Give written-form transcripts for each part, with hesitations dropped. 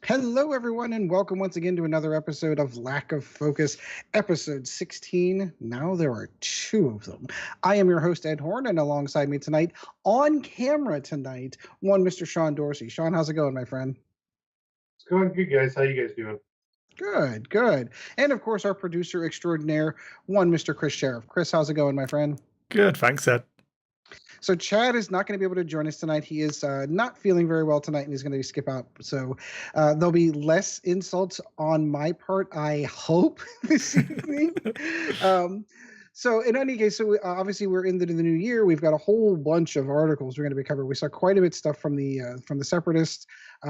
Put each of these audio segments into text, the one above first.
Hello, everyone, and welcome once again to another episode of Lack of Focus, episode 16. Now there are two of them. I am your host, Ed Horne, and alongside me tonight, on camera tonight, one Mr. Sean Dorcy. Sean, how's it going, my friend? It's going good, guys. How you guys doing? Good, good. And of course, our producer extraordinaire, one Mr. Kris Sheriff. Kris, how's it going, my friend? Good, thanks, Ed. So Chad is not going to be able to join us tonight. He is not feeling very well tonight, and he's going to skip out. So there'll be less insults on my part, I hope, this evening. So in any case, obviously we're into the new year. We've got a whole bunch of articles we're going to be covering. We saw quite a bit of stuff from the Separatists.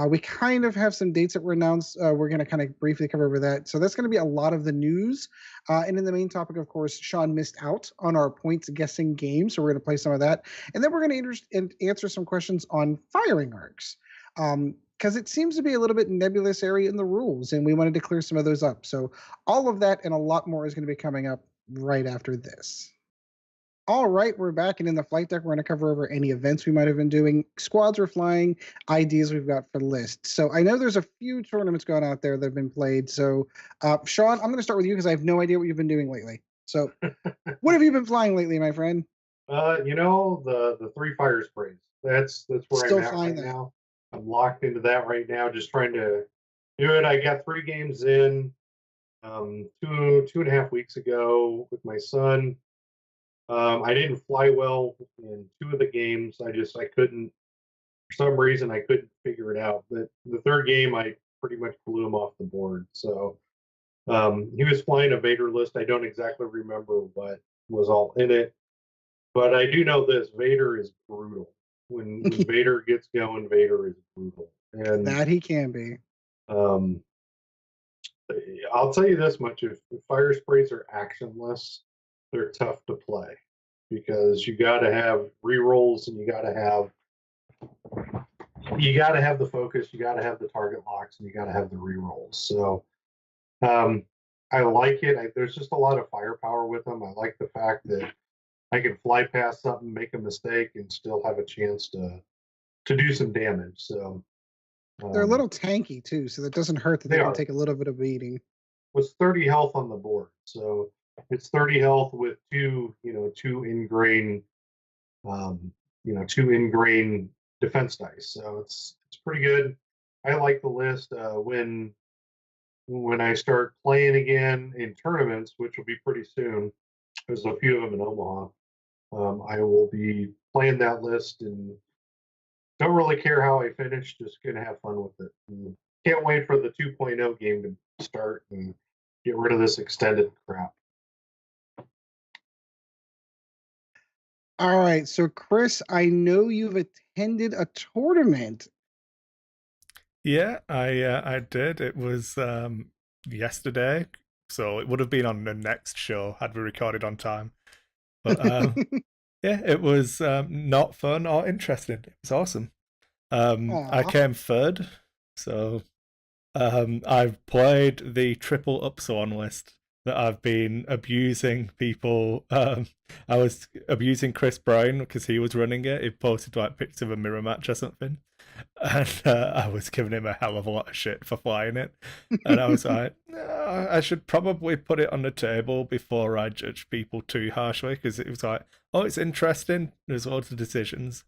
We kind of have some dates that were announced. We're going to kind of briefly cover over that. So that's going to be a lot of the news. And in the main topic, of course, Sean missed out on our points guessing game, so we're going to play some of that. And then we're going to answer some questions on firing arcs. Because it seems to be a little bit nebulous area in the rules, and we wanted to clear some of those up. So all of that and a lot more is going to be coming up right after this. All right, we're back, and in the flight deck, we're going to cover over any events we might have been doing, squads we're flying, ideas we've got for the list. So I know there's a few tournaments going out there that have been played. So, Sean, I'm going to start with you because I have no idea what you've been doing lately. So, what have you been flying lately, my friend? The three fire sprays. That's where Still I'm at flying right that. now. I'm locked into that right now, just trying to do it. I got 3 games in, 2.5 weeks ago with my son. I didn't fly well in 2 of the games. I couldn't, for some reason, I couldn't figure it out. But the third game, I pretty much blew him off the board. So he was flying a Vader list. I don't exactly remember what was all in it, but I do know this: Vader is brutal. When Vader gets going, Vader is brutal, and That he can be. um, I'll tell you this much: if fire sprays are actionless, they're tough to play because you got to have rerolls and you got to have the focus, you got to have the target locks, and you got to have the rerolls. So I like it. There's just a lot of firepower with them. I like the fact that I can fly past something, make a mistake, and still have a chance to do some damage. So They're a little tanky too, so that doesn't hurt that they can take a little bit of beating. With 30 health on the board, so it's 30 health with two ingrained, two ingrained defense dice. So it's pretty good. I like the list. When I start playing again in tournaments, which will be pretty soon, there's a few of them in Omaha. I will be playing that list and don't really care how I finish. Just gonna have fun with it. And can't wait for the 2.0 game to start and get rid of this extended crap. All right, so Kris, I know you've attended a tournament. Yeah, I did. It was yesterday, so it would have been on the next show had we recorded on time. But yeah, it was not fun or interesting. It was awesome. I came third, so I've played the triple upswan list that I've been abusing people. I was abusing Chris Brown because he was running it. He posted like pictures of a mirror match or something, and I was giving him a hell of a lot of shit for flying it. And I was like, no, I should probably put it on the table before I judge people too harshly, because it was like, oh, it's interesting. There's loads of decisions,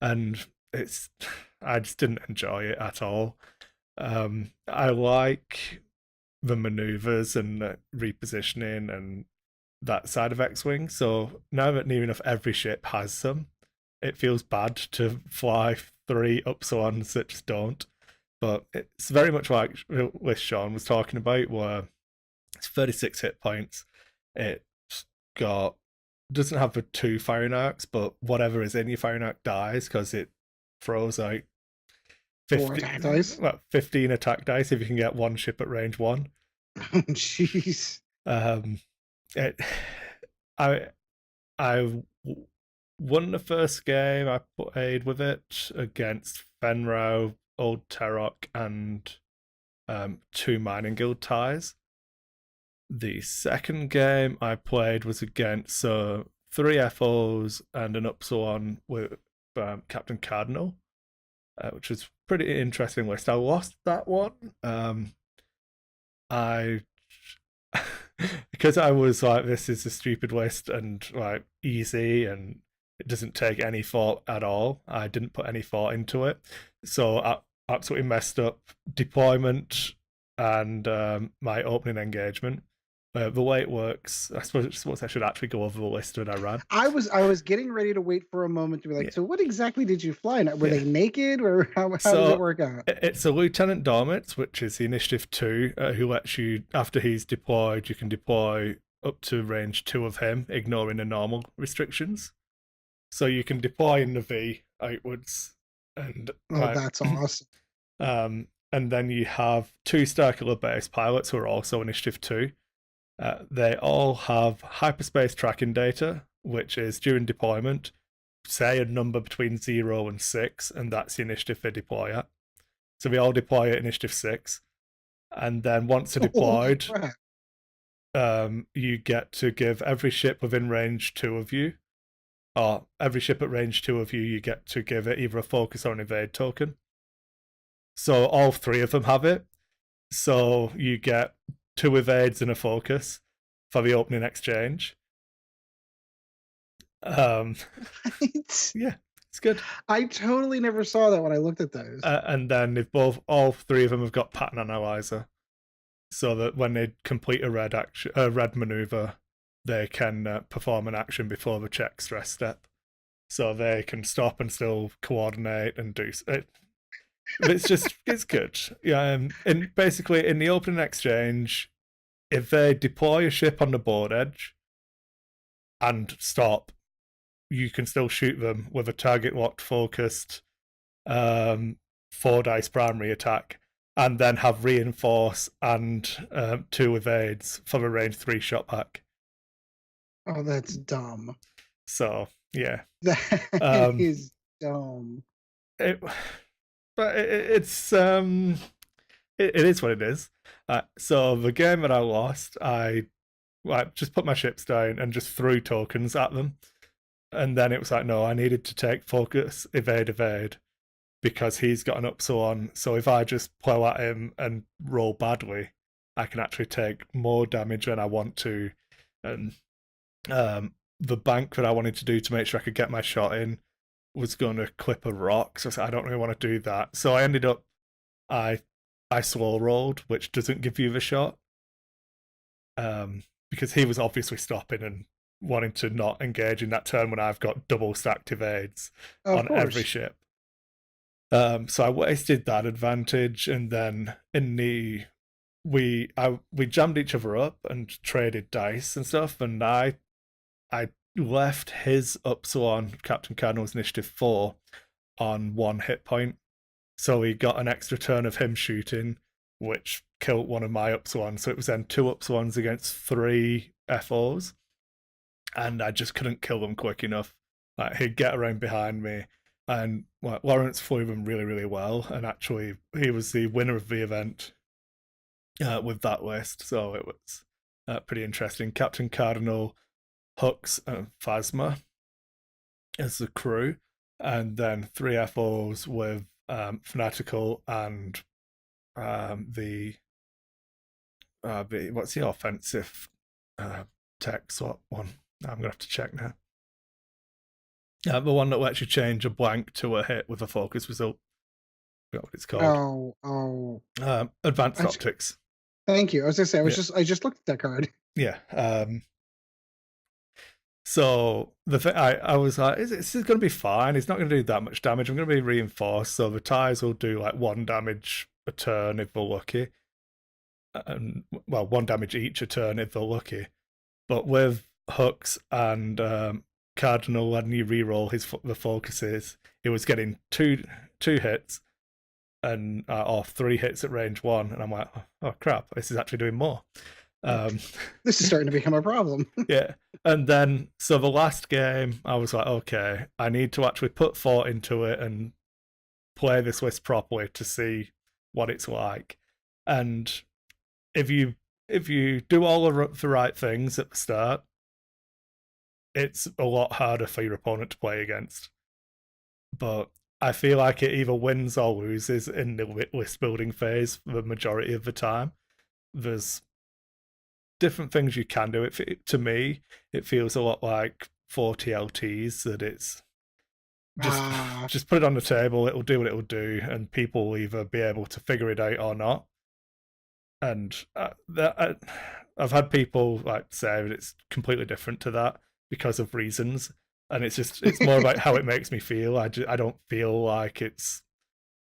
and I just didn't enjoy it at all. I like the maneuvers and repositioning and that side of X-Wing. So now that near enough every ship has some, it feels bad to fly 3 upswans that just don't. But it's very much like what Sean was talking about, where it's 36 hit points. It's got doesn't have the 2 firing arcs, but whatever is in your firing arc dies because it throws out 15 attack dice if you can get 1 ship at range 1. Jeez. I won the first game I played with it against Fenro, Old Terok, and 2 Mining Guild ties. The second game I played was against 3 FOs and an Upsilon with Captain Cardinal, which was pretty interesting list. I lost that one. I because I was like, this is a stupid list and like easy and it doesn't take any thought at all. I didn't put any thought into it, so I absolutely messed up deployment and my opening engagement. The way it works, I suppose I should actually go over the list that I ran. I was getting ready to wait for a moment to be like, so what exactly did you fly? Were they naked, or how does it work out? It's a Lieutenant Dormitz, which is the Initiative 2, who lets you, after he's deployed, you can deploy up to range 2 of him, ignoring the normal restrictions. So you can deploy in the V outwards. And that's awesome. And then you have 2 Starkiller base pilots who are also Initiative 2. They all have hyperspace tracking data, which is during deployment, say a number between 0 and 6, and that's the initiative they deploy at. So we all deploy at Initiative 6. And then once they're deployed, you get to give every ship within range 2 of you, or every ship at range 2 of you, you get to give it either a focus or an evade token. So all 3 of them have it. So you get 2 evades and a focus for the opening exchange. Right? Yeah, it's good. I totally never saw that when I looked at those. And then if all 3 of them have got pattern analyzer, so that when they complete a red maneuver, they can perform an action before the check stress step, so they can stop and still coordinate and do it. It's good. Yeah, and basically in the opening exchange, if they deploy a ship on the board edge and stop, you can still shoot them with a target locked focused 4 dice primary attack, and then have reinforce and 2 evades for a range 3 shot back. Oh, that's dumb. So yeah, that is dumb. But it is what it is. So the game that I lost, I just put my ships down and just threw tokens at them. And then it was like, no, I needed to take focus, evade, because he's got an upsilon. So if I just plow at him and roll badly, I can actually take more damage than I want to. And the bank that I wanted to do to make sure I could get my shot in was going to clip a rock, so I said, I don't really want to do that. So I ended up, I slow rolled, which doesn't give you the shot, because he was obviously stopping and wanting to not engage in that turn when I've got double stacked evades on every ship. So I wasted that advantage, and then we jammed each other up and traded dice and stuff, and I left his Upsilon, Captain Cardinal's Initiative 4, on 1 hit point. So he got an extra turn of him shooting, which killed one of my Upsilons. So it was then 2 Upsilons against 3 FOs. And I just couldn't kill them quick enough. Like, he'd get around behind me. And Lawrence flew them really, really well. And actually, he was the winner of the event with that list. So it was pretty interesting. Captain Cardinal, Hux, and Phasma as the crew, and then 3 FOs with Fanatical and the what's the offensive tech swap one? I'm gonna have to check now. The one that lets you change a blank to a hit with a focus result. I forgot what it's called. Advanced Optics. Thank you. I was gonna say I just looked at that card. Yeah. So I was like, this is going to be fine. It's not going to do that much damage. I'm going to be reinforced, so the ties will do like 1 damage a turn if they're lucky, and 1 damage each a turn if they're lucky. But with Hux and Cardinal, letting you reroll the focuses, it was getting two hits and or 3 hits at range 1, and I'm like, oh crap, this is actually doing more. This is starting to become a problem. Yeah. And then, so the last game, I was like, okay, I need to actually put thought into it and play this list properly to see what it's like. And if you do all the right things at the start, it's a lot harder for your opponent to play against. But I feel like it either wins or loses in the list building phase for the majority of the time. There's different things you can do. To me, it feels a lot like 40 LTs, that it's just put it on the table, it'll do what it'll do, and people will either be able to figure it out or not. And I've had people like say that it's completely different to that because of reasons, and it's more about how it makes me feel. I don't feel like it's.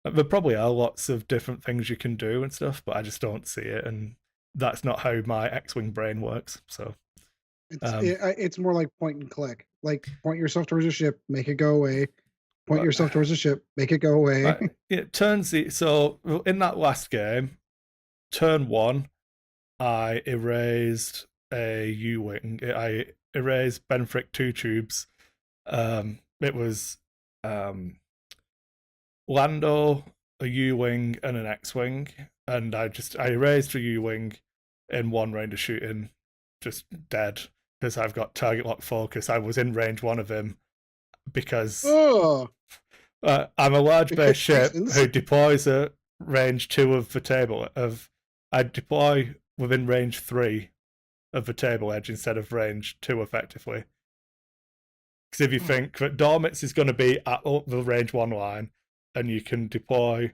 There probably are lots of different things you can do and stuff, but I just don't see it, and that's not how my X-wing brain works. So it's more like point and click. Like point yourself towards a ship, make it go away. Point yourself towards a ship, make it go away. It turns so in that last game, turn 1, I erased a U-wing. I erased Benfrick 2 tubes. It was Lando, a U-wing, and an X-wing, and I erased a U-wing in one round of shooting, just dead, because I've got target lock focus. I was in range 1 of him because I'm a large base ship who deploys at range 2 of the table. I deploy within range 3 of the table edge instead of range 2 effectively. Because if you think that Dormitz is going to be at the range 1 line, and you can deploy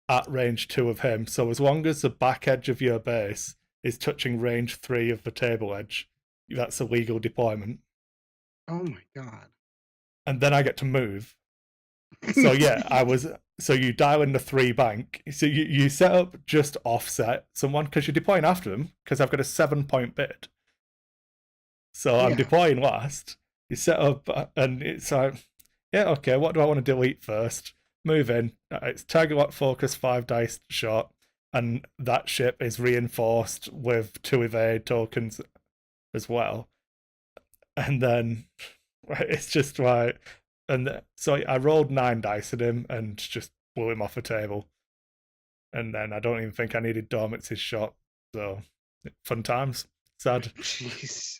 at range 2 of him, so as long as the back edge of your base is touching range 3 of the table edge, that's a legal deployment. Oh my god. And then I get to move. So yeah, so you dial in the 3 bank. So you set up just offset someone because you're deploying after them, because I've got a 7-point bid. So I'm deploying last. You set up and it's like, yeah, okay, what do I want to delete first? Move in. It's target lock focus 5 dice shot, and that ship is reinforced with 2 evade tokens as well. And then it's just like, so I rolled 9 dice at him and just blew him off the table. And then I don't even think I needed Dormitz's shot. So fun times. Sad. Jeez.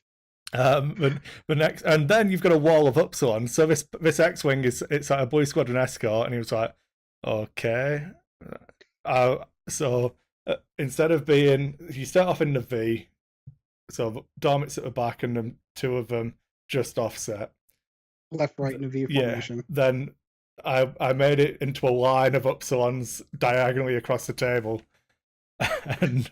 The next, and then you've got a wall of Upsilon. So this X-wing it's like a Blue Squadron escort, and he was like, okay. So instead of being, you start off in the V, so Dormitz at the back, and then 2 of them just offset. Left, right in a V formation. Yeah, then I made it into a line of Upsilons diagonally across the table. And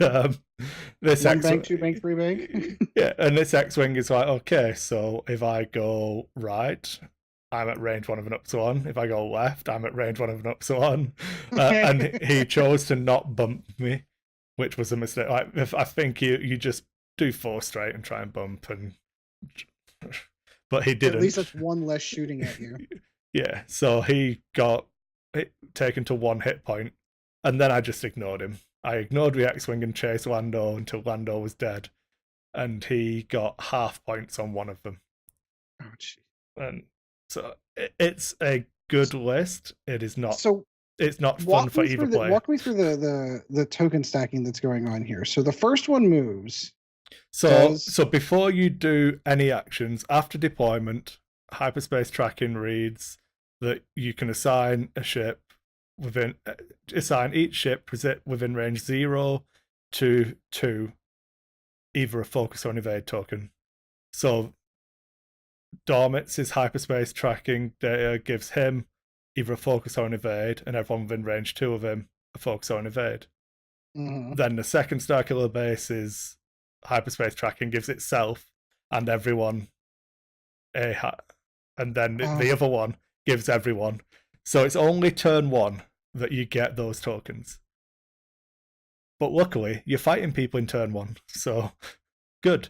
this 1 bank, 2 bank, 3 bank. Yeah, and this X-wing is like, okay, so if I go right, I'm at range 1 of an Upsilon. If I go left, I'm at range 1 of an Upsilon. And he chose to not bump me, which was a mistake. Like, I think you just do 4 straight and try and bump, but he didn't. At least that's 1 less shooting at you. Yeah, so he got taken to 1 hit point, and then I just ignored him. I ignored the X-wing and chased Lando until Lando was dead, and he got half points on 1 of them. Oh, geez. And so it's a good list. It is not. So it's not fun for either player. Walk me through the token stacking that's going on here. So the first one moves. So before you do any actions after deployment, hyperspace tracking reads that you can assign a ship assign each ship within range 0 to 2, either a focus or an evade token. So Dormitz's hyperspace tracking data gives him either a focus or an evade, and everyone within range 2 of him a focus or an evade. Mm-hmm. Then the second Starkiller base's hyperspace tracking gives itself and everyone and then the other one gives everyone. So it's only turn 1 that you get those tokens. But luckily, you're fighting people in turn 1, so good.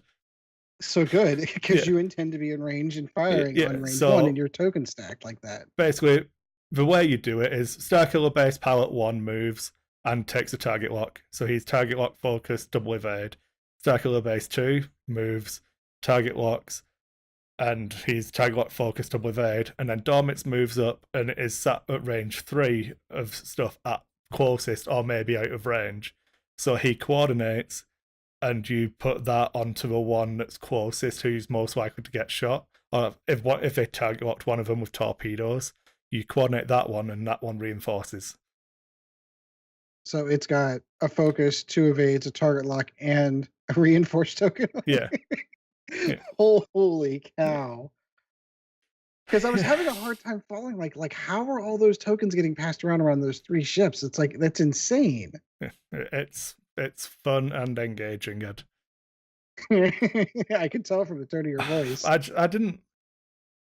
So good, because you intend to be in range and firing on range 1, and your token stacked like that. Basically, the way you do it is Starkiller base Pallet 1 moves and takes a target lock. So he's target lock focus, double evade. Starkiller base 2 moves, target locks, and he's target lock focus, double evade. And then Dormitz moves up and is sat at range 3 of stuff at closest or maybe out of range. So he coordinates, and you put that onto the one that's closest, who's most likely to get shot. Or if they target locked one of them with torpedoes, you coordinate that one, and that one reinforces. So it's got a focus, 2 evades, a target lock, and a reinforced token. Yeah. Yeah. Holy cow. Because I was having a hard time following, like how are all those tokens getting passed around those 3 ships? It's like, that's insane. It's fun and engaging, Ed. I can tell from the tone of your voice. I didn't.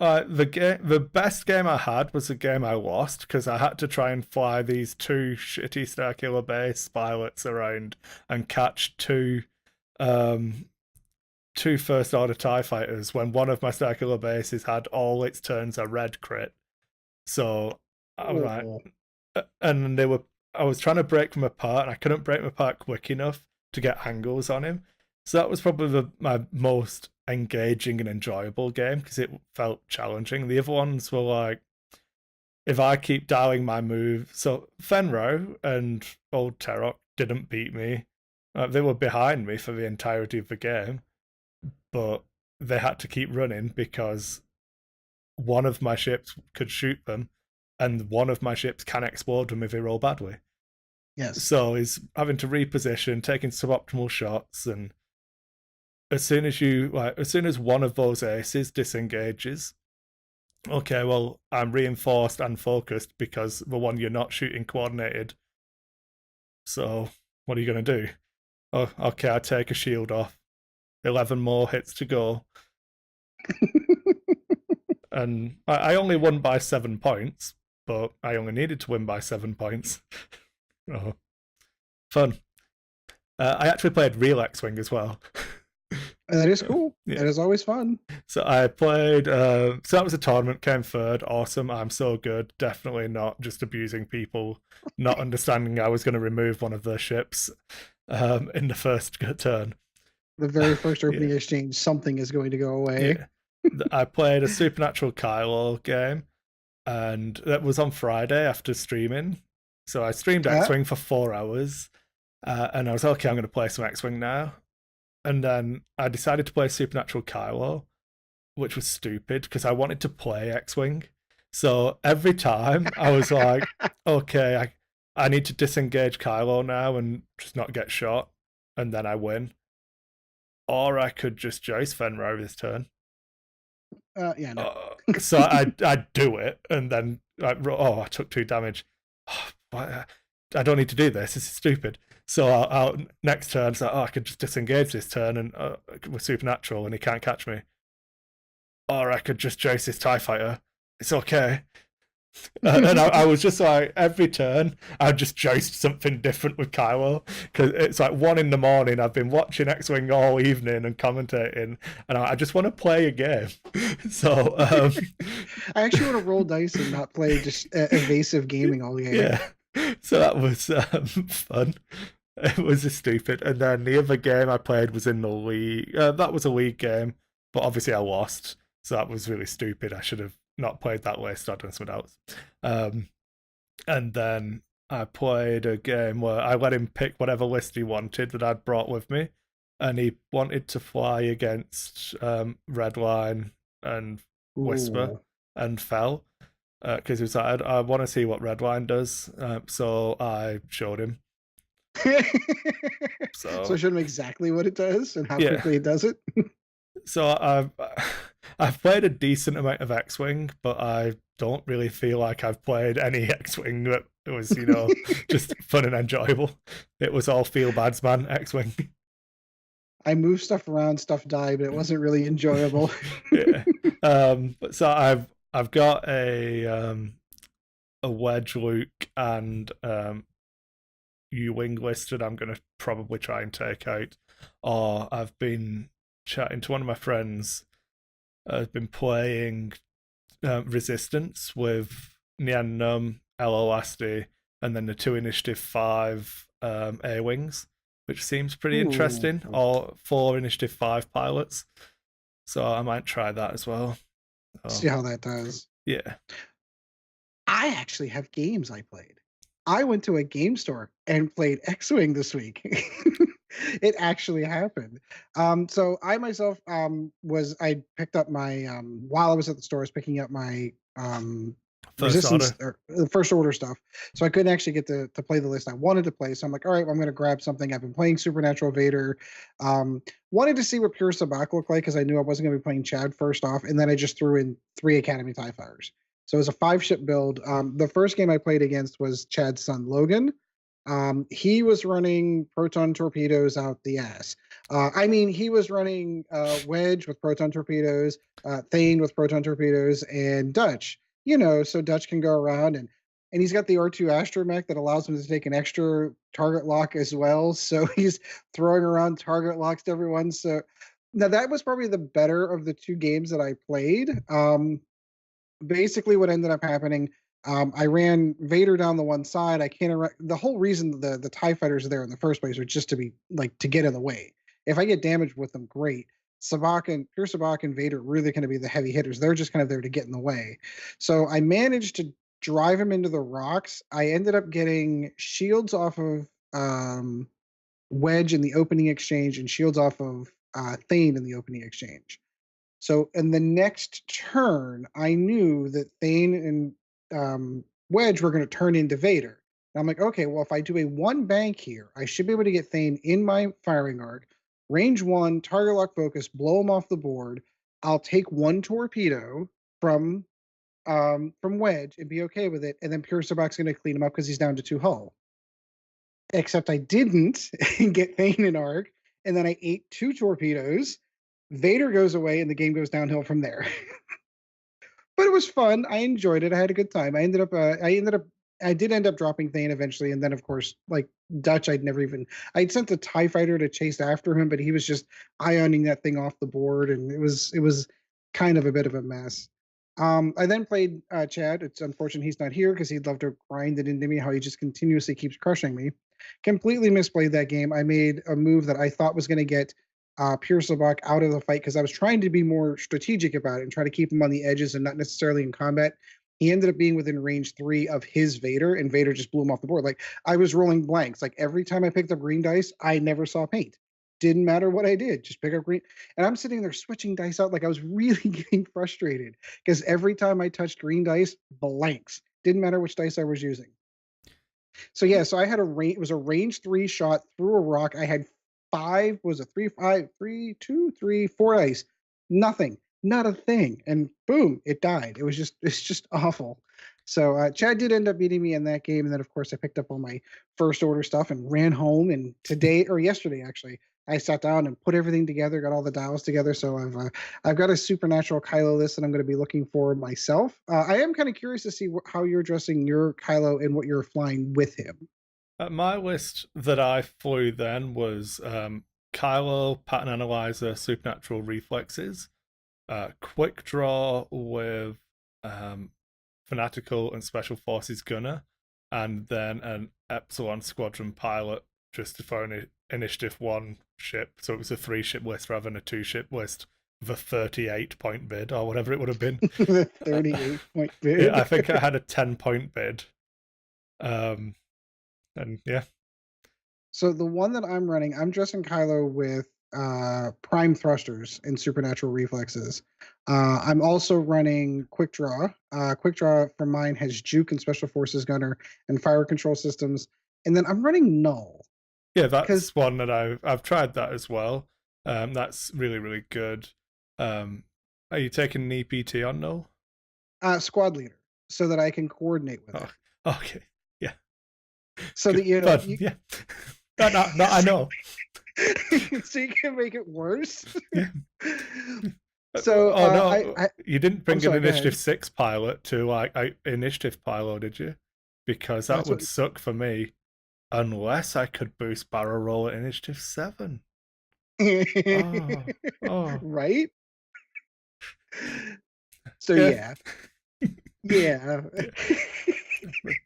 The best game I had was the game I lost because I had to try and fly these 2 shitty Starkiller base pilots around and catch 2 first order TIE fighters when one of my Starkiller bases had all its turns a red crit. So I was like, and I was trying to break them apart, and I couldn't break them apart quick enough to get angles on him. So that was probably my most engaging and enjoyable game because it felt challenging. The other ones were like, if I keep dialing my move. So Fenro and Old Terok didn't beat me. They were behind me for the entirety of the game, but they had to keep running because one of my ships could shoot them, and one of my ships can explode them if they roll badly. Yes. So he's having to reposition, taking suboptimal shots, and as soon as one of those aces disengages, okay, well, I'm reinforced and focused because the one you're not shooting coordinated. So what are you going to do? Oh, okay, I take a shield off. 11 more hits to go. And I only won by 7 points, but I only needed to win by 7 points. Oh, fun. I actually played real X-Wing as well. That is cool. Yeah. That is always fun. So I played, so that was a tournament, came third. Awesome. I'm so good. Definitely not just abusing people, not understanding I was going to remove one of their ships in the first turn. The very first opening exchange, something is going to go away. Yeah. I played a Supernatural Kylo game, and that was on Friday after streaming. So I streamed X-Wing for 4 hours, and I was okay, I'm going to play some X-Wing now. And then I decided to play Supernatural Kylo, which was stupid because I wanted to play X-Wing. So every time I was like, okay, I need to disengage Kylo now and just not get shot, and then I win. Or I could just Jace Fenro this turn. Yeah, no. So I'd do it, and then I took 2 damage. I don't need to do this. This is stupid. So I'll next turn, I could just disengage this turn and with Supernatural, and he can't catch me. Or I could just Jace this TIE fighter. It's okay. And I was just like, every turn, I'd just joust something different with Kylo. Because it's like 1 in the morning, I've been watching X-Wing all evening and commentating, and I just want to play a game. So I actually want to roll dice and not play just evasive gaming all game. Yeah. So that was fun. It was just stupid. And then the other game I played was in the league. That was a league game, but obviously I lost. So that was really stupid. I should have not played that list. I'd done something else. And then I played a game where I let him pick whatever list he wanted that I'd brought with me. And he wanted to fly against Redline and Whisper and fell. Because he was like, I want to see what Redline does. So I showed him. So show him exactly what it does and how quickly it does it. So I've played a decent amount of X-Wing, but I don't really feel like I've played any X-Wing that was, just fun and enjoyable. It was all feel bads, man. X-Wing. I moved stuff around, stuff died, but it wasn't really enjoyable. Yeah. But so I've got a Wedge Luke and U-Wing listed. I'm going to probably try and take out. Or I've been chatting to one of my friends. I've been playing Resistance with Nian Num, Eloasti, and then the 2 Initiative 5 A-Wings, which seems pretty interesting. Or 4 Initiative 5 pilots. So I might try that as well. See how that does. Yeah. I actually have games I played. I went to a game store and played X-Wing this week. It actually happened. So I myself I picked up my while I was at the store, I was picking up my resistance or the first order stuff. So I couldn't actually get to play the list I wanted to play. So I'm like, all right, well, I'm going to grab something. I've been playing Supernatural Vader. Wanted to see what Pure Sabacc looked like because I knew I wasn't going to be playing Chad first off. And then I just threw in 3 Academy TIE Fighters. So it was a 5-ship build. The first game I played against was Chad's son, Logan. He was running proton torpedoes out the ass. He was running Wedge with proton torpedoes, Thane with proton torpedoes, and Dutch. So Dutch can go around and he's got the R2 astromech that allows him to take an extra target lock as well. So he's throwing around target locks to everyone. So now that was probably the better of the 2 games that I played. Basically what ended up happening, I ran Vader down the one side. The whole reason the TIE Fighters are there in the first place are just to be to get in the way. If I get damaged with them, great. Pure Sabacc and Vader really going to be the heavy hitters. They're just kind of there to get in the way. So I managed to drive him into the rocks. I ended up getting shields off of Wedge in the opening exchange and shields off of Thane in the opening exchange. So in the next turn, I knew that Thane and Wedge were going to turn into Vader. And I'm like, okay, well, if I do a 1 bank here, I should be able to get Thane in my firing arc. Range 1, target lock focus, blow him off the board. I'll take 1 torpedo from Wedge and be okay with it. And then Pure Sabacc's going to clean him up because he's down to 2 hull. Except I didn't get Thane in arc. And then I ate 2 torpedoes. Vader goes away and the game goes downhill from there. But it was fun. I enjoyed it. I had a good time. I did end up dropping Thane eventually. And then of course, Dutch, I'd sent the TIE Fighter to chase after him, but he was just ioning that thing off the board. And it was kind of a bit of a mess. I then played Chad. It's unfortunate he's not here because he'd love to grind it into me, how he just continuously keeps crushing me. Completely misplayed that game. I made a move that I thought was going to get Pure Sabacc out of the fight because I was trying to be more strategic about it and try to keep him on the edges and not necessarily in combat. He ended up being within range 3 of his Vader, and Vader just blew him off the board. I was rolling blanks. Every time I picked up green dice, I never saw paint. Didn't matter what I did, just pick up green. And I'm sitting there switching dice out. I was really getting frustrated because every time I touched green dice, blanks. Didn't matter which dice I was using. So yeah, I had it was a range 3 shot through a rock. I had 4 dice, nothing, not a thing, and boom, it died. It's just awful. So Chad did end up beating me in that game, and then of course I picked up all my first order stuff and ran home. And yesterday actually, I sat down and put everything together, got all the dials together. So I've got a Supernatural Kylo list that I'm going to be looking for myself. I am kind of curious to see how you're addressing your Kylo and what you're flying with him. My list that I flew then was Kylo, Pattern Analyzer, Supernatural Reflexes, Quick Draw with Fanatical and Special Forces Gunner, and then an Epsilon Squadron Pilot just for an Initiative 1 ship. So it was a 3-ship list rather than a 2-ship list with a 38-point bid or whatever it would have been. 38-point bid? Yeah, I think I had a 10-point bid. And yeah. So the one that I'm running, I'm dressing Kylo with prime thrusters and supernatural reflexes. I'm also running Quick Draw. Quick Draw for mine has Juke and Special Forces Gunner and Fire Control Systems. And then I'm running Null. Yeah, that's one that I've tried that as well. That's really, really good. Are you taking an EPT on Null? Squad leader, so that I can coordinate with it. Okay. So that yeah. No, I know. So you can make it worse. Yeah. So you didn't bring an Initiative 6 pilot to Initiative pilot, did you? Because that would suck for me, unless I could boost barrel roll at Initiative 7. Right. So yeah.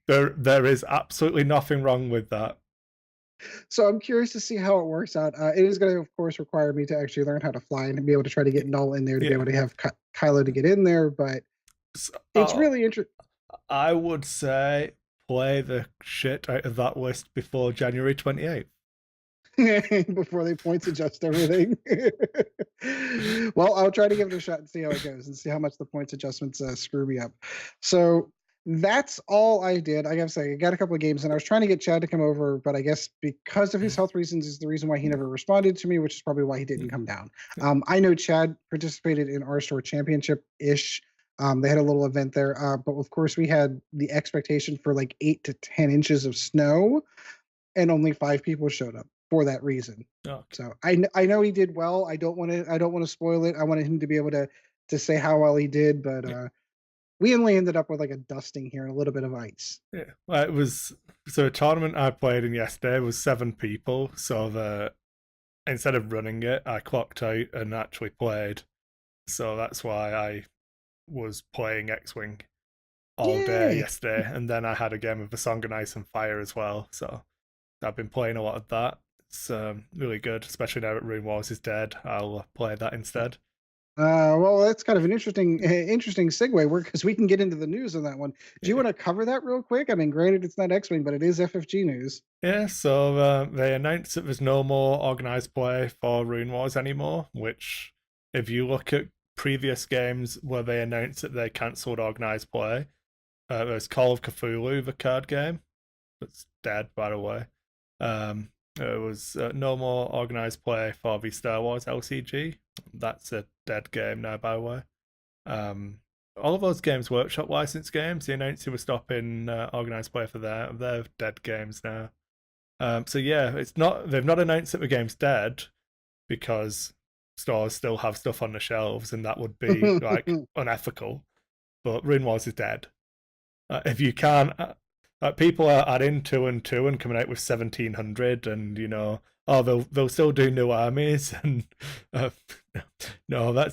There is absolutely nothing wrong with that. So I'm curious to see how it works out. It is going to, of course, require me to actually learn how to fly and be able to try to get Null in there to be able to have Kylo to get in there. But it's really interesting. I would say play the shit out of that list before January 28th. Before they points adjust everything. Well, I'll try to give it a shot and see how it goes and see how much the points adjustments screw me up. So That's all I did. I gotta say, I got a couple of games, and I was trying to get Chad to come over, but I guess because of his health reasons is the reason why he never responded to me, which is probably why he didn't come down. I know Chad participated in our store championship-ish. They had a little event there, but of course we had the expectation for like 8 to 10 inches of snow, and only 5 people showed up for that reason. Okay. So I know he did well. I don't want to spoil it. I wanted him to be able to say how well he did, but we only ended up with like a dusting here and a little bit of ice. Yeah, well, it was so a tournament I played in yesterday was 7 people. So instead of running it, I clocked out and actually played. So that's why I was playing X-Wing all day yesterday, and then I had a game of The Song of Ice and Fire as well. So I've been playing a lot of that. It's really good, especially now that Rune Wars is dead. I'll play that instead. Well, that's kind of an interesting segue, because we can get into the news on that one. Do you want to cover that real quick? I mean, granted, it's not X-Wing, but it is FFG news. Yeah, so they announced that there's no more organized play for Rune Wars anymore, which, if you look at previous games where they announced that they cancelled organized play, there's Call of Cthulhu, the card game. That's dead, by the way. There was no more organized play for the Star Wars LCG. That's a dead game now, by the way. All of those Games Workshop licensed games, they announced they were stopping organized play for that. They're dead games now. So yeah, they've not announced that the game's dead, because stores still have stuff on the shelves, and that would be like unethical. But Rune Wars is dead. If you can't, people are adding 2 and 2 and coming out with 1700, and they'll still do new armies, and no,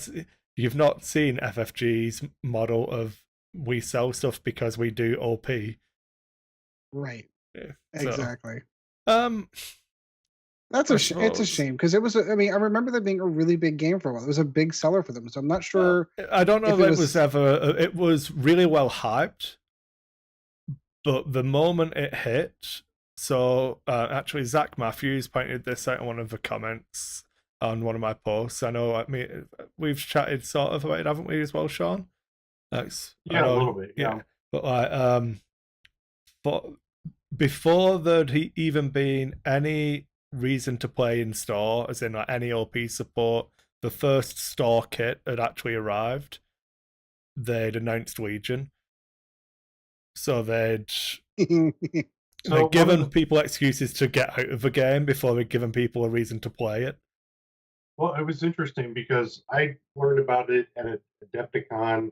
you've not seen FFG's model of we sell stuff because we do OP. Right. Yeah, exactly. That's it's a shame, because it was. I remember that being a really big game for a while. It was a big seller for them, so I'm not sure. I don't know if it was ever. It was really well hyped, but the moment it hit, so actually Zach Matthews pointed this out in one of the comments on one of my posts. I know, we've chatted sort of about it, haven't we, as well, Sean? A little bit, yeah. But but before there'd even been any reason to play in store, as in like any OP support, the first store kit had actually arrived. They'd announced Legion. So they'd given people excuses to get out of the game before they'd given people a reason to play it. Well, it was interesting because I learned about it at Adepticon.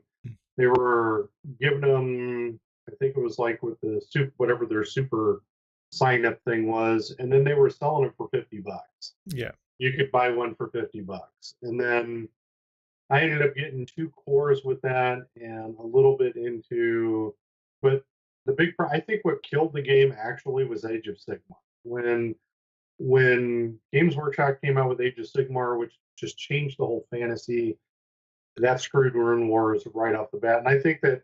They were giving them, I think it was like with the whatever their super sign up thing was, and then they were selling it for $50. Yeah. You could buy one for $50. And then I ended up getting 2 cores with that and a little bit into, but I think what killed the game actually was Age of Sigmar. When Games Workshop came out with Age of Sigmar, which just changed the whole fantasy, that screwed Rune Wars right off the bat. And I think that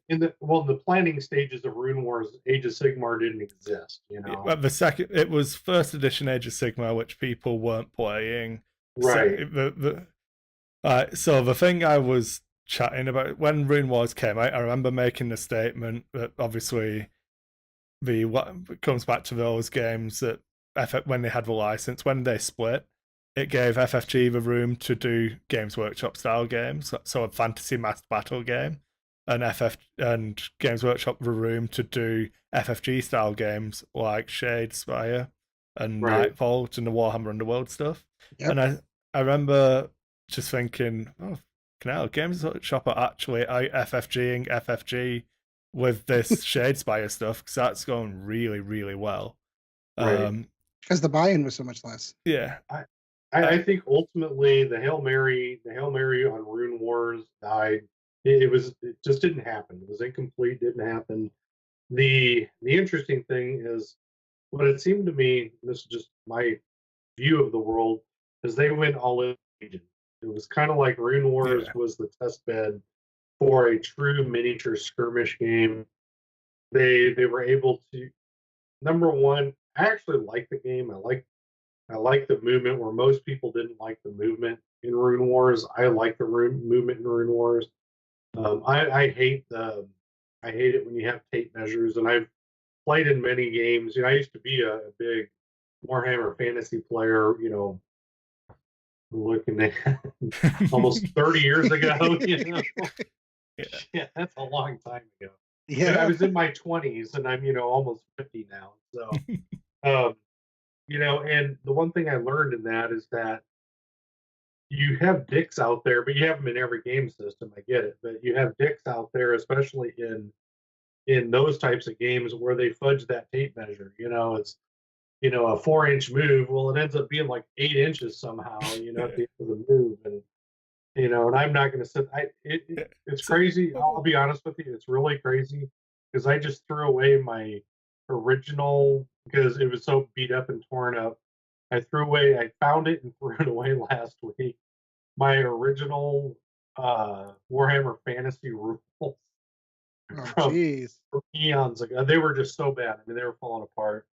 in the planning stages of Rune Wars, Age of Sigmar didn't exist. It was first edition Age of Sigmar, which people weren't playing. Right. So the thing I was chatting about when Rune Wars came out, I remember making the statement that obviously it comes back to those games that when they had the license, when they split, it gave FFG the room to do Games Workshop style games, so a fantasy mass battle game, and Games Workshop the room to do FFG style games like Shadespire and Nightfall and the Warhammer Underworld stuff. Yep. And I remember just thinking, Games Workshop are actually out FFGing FFG with this Shadespire stuff, because that's going really, really well. Because the buy-in was so much less. Yeah. I think ultimately the Hail Mary on Rune Wars died. It just didn't happen. It was incomplete, didn't happen. The interesting thing is, what it seemed to me, this is just my view of the world, is they went all in. It was kind of like Rune Wars was the test bed for a true miniature skirmish game. They were able to, number one, I actually like the game. I like the movement where most people didn't like the movement in Rune Wars. I like the movement in Rune Wars. I hate it when you have tape measures, and I've played in many games. I used to be a big Warhammer fantasy player. Looking at almost 30 years ago. Yeah. Yeah, that's a long time ago. I Yeah. was in my 20s, and I'm almost 50 now. So, um, and the one thing I learned in that is that you have dicks out there, but you have them in every game system. I get it, but you have dicks out there, especially in those types of games where they fudge that tape measure. It's a 4-inch move. Well, it ends up being like 8 inches somehow. At the end of the move, and I'm not going to sit. It's So, crazy. I'll be honest with you. It's really crazy because I just threw away my original because it was so beat up and torn up. I found it and threw it away last week. My original Warhammer Fantasy rules Oh, from jeez. eons ago. They were just so bad. I mean, they were falling apart.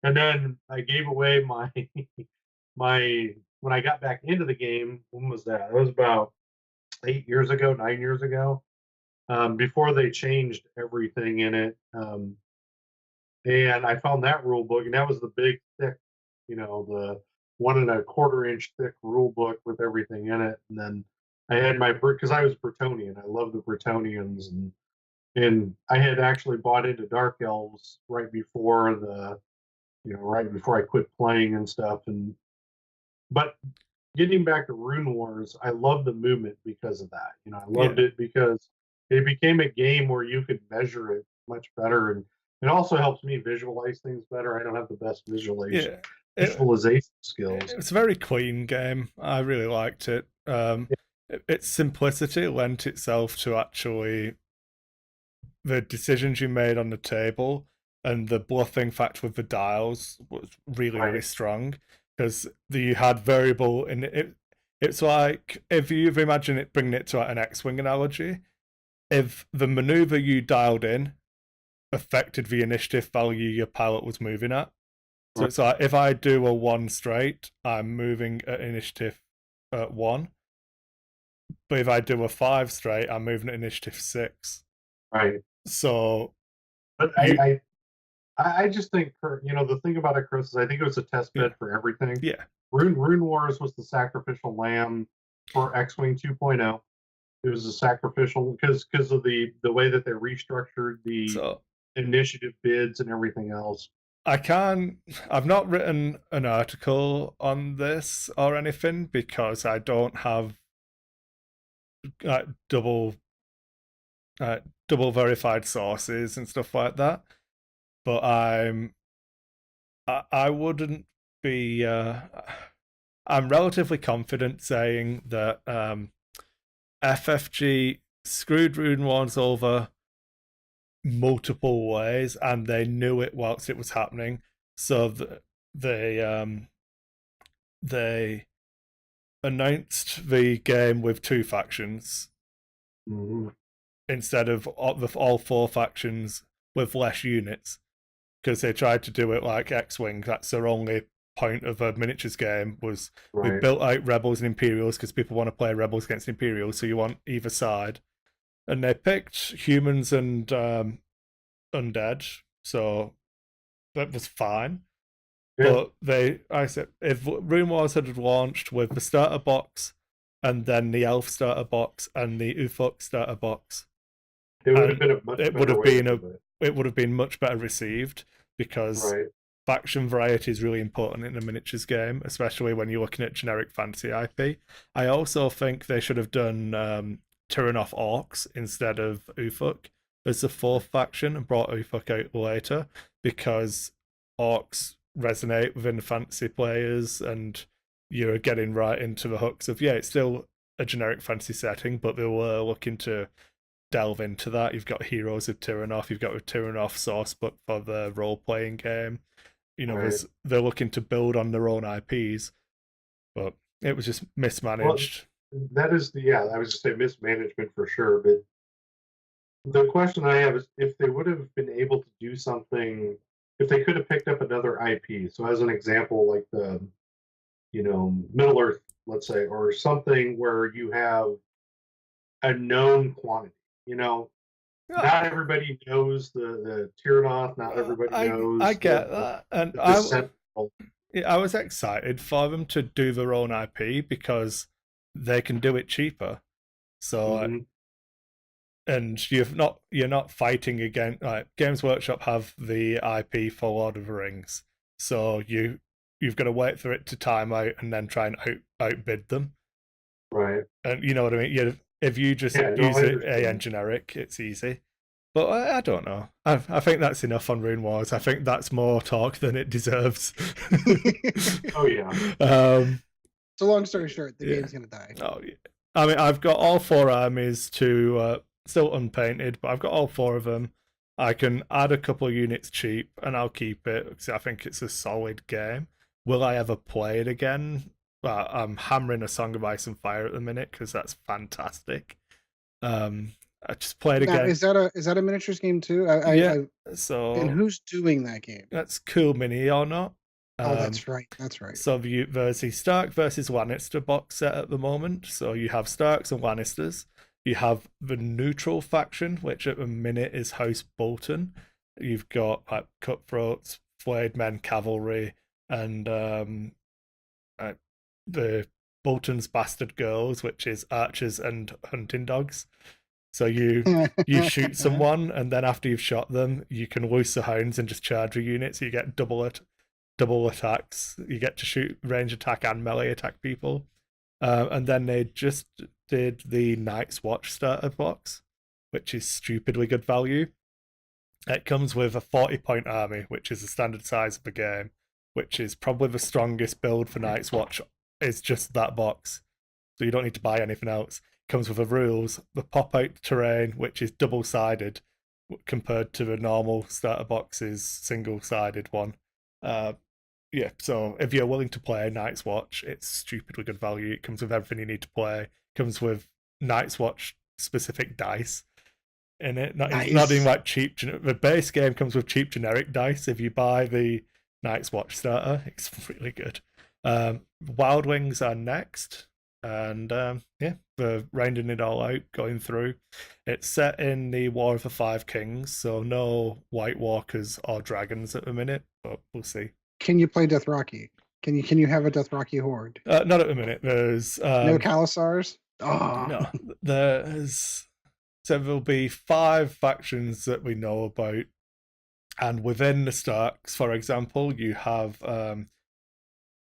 And then I gave away my my when I got back into the game. When was that? It was about 8 years ago, 9 years ago. Before they changed everything in it. And I found that rule book, and that was the big, thick, the 1.25 inch thick rule book with everything in it. And then I had because I was Bretonian. I love the Bretonians, and I had actually bought into Dark Elves right before I quit playing and stuff. But getting back to Rune Wars, I love the movement because of that. I loved yeah. it because it became a game where you could measure it much better, and it also helps me visualize things better. I don't have the best Yeah. visualization It skills. was a very clean game. I really liked it. Yeah, Its simplicity lent itself to actually the decisions you made on the table, and the bluffing factor with the dials was really, really right, strong because you had variable in it. It's like if you imagine it, bringing it to an X-wing analogy. If the maneuver you dialed in affected the initiative value your pilot was moving at, so right, it's like if I do a 1 straight, I'm moving at initiative 1, but if I do a 5 straight, I'm moving at initiative 6. right. So But you, I just think the thing about it, Chris, is I think it was a test yeah, bed for everything. yeah. Rune Wars was the sacrificial lamb for X-wing 2.0. It was a sacrificial because of the way that they restructured the So initiative bids and everything else. I can't. I've not written an article on this or anything because I don't have uh, double double verified sources and stuff like that. But I wouldn't be. I'm relatively confident saying that FFG screwed Rune Wars over multiple ways, and they knew it whilst it was happening. So they announced the game with 2 factions Mm-hmm. instead of all 4 factions with less units, because they tried to do it like X-wing. That's their only point of a miniatures game, was we Right. built out rebels and imperials because people want to play rebels against imperials, so you want either side. And they picked humans and undead, so that was fine. Yeah. But I said, if Rune Wars had launched with the starter box and then the elf starter box and the Ufuk starter box, It would have and been a much it would better have way to been do it. it would have been much better received, because Right. faction variety is really important in a miniatures game, especially when you're looking at generic fantasy IP. I also think they should have done Tyrannoth Orcs instead of Ufuk as the 4th faction and brought Ufuk out later, because Orcs resonate within fantasy players, and you're getting right into the hooks of, yeah, it's still a generic fantasy setting, but they were looking to delve into that. You've got Heroes of Tyrannoth, you've got a Tyrannoth source book for the role playing game. Right. They're looking to build on their own IPs, but it was just Well, mismanaged. that is I was just saying mismanagement for sure. But the question I have is if they would have been able to do something, if they could have picked up another IP. So as an example, like the Middle Earth, let's say, or something where you have a known quantity. You know, not everybody knows the Tyranoth. Not everybody knows I get that, and the Sentinel. I was excited for them to do their own IP because they can do it cheaper. So, and you're not fighting against, like, Games Workshop have the IP for Lord of the Rings, so you've got to wait for it to time out and then try and outbid them. Right. And you know what I mean? If you just use it AN generic, it's easy. But I don't know. I think that's enough on Rune Wars. I think that's more talk than it deserves. Oh yeah. So long story short, the game's gonna die. Oh yeah. I mean, I've got all 4 armies to still unpainted, but I've got all 4 of them. I can add a couple of units cheap, and I'll keep it because I think it's a solid game. Will I ever play it again? Well, I'm hammering A Song of Ice and Fire at the minute because that's fantastic. I just played again. Is that a miniatures game too? So and who's doing that game? That's Cool Mini or not? Oh, that's right. So there's the Stark versus Lannister box set at the moment. So you have Starks and Lannisters. You have the neutral faction, which at the minute is House Bolton. You've got like Cutthroats, Flayed Men Cavalry, and the Bolton's Bastard Girls, which is archers and hunting dogs. So you shoot someone, and then after you've shot them, you can loose the hounds and just charge a unit. So you get double attacks. You get to shoot range attack and melee attack people. And then they just did the Night's Watch starter box, which is stupidly good value. It comes with a 40-point army, which is the standard size of the game, which is probably the strongest build for Night's Watch. It's just that box. So you don't need to buy anything else. It comes with the rules, the pop-out terrain, which is double-sided compared to the normal starter box's single-sided one. Yeah, so if you're willing to play Night's Watch, it's stupidly good value. It comes with everything you need to play. It comes with Night's Watch specific dice in it. It's not even like cheap. The base game comes with cheap generic dice. If you buy the Night's Watch starter, it's really good. Wild Wings are next, and yeah, they're rounding it all out, going through. It's set in the War of the Five Kings, so no White Walkers or dragons at the minute, but we'll see. Can you play Dothraki? Can you have a Dothraki horde? Not at the minute. There's no Khalasars. Oh. No, there's so there'll be 5 factions that we know about, and within the Starks, for example, you have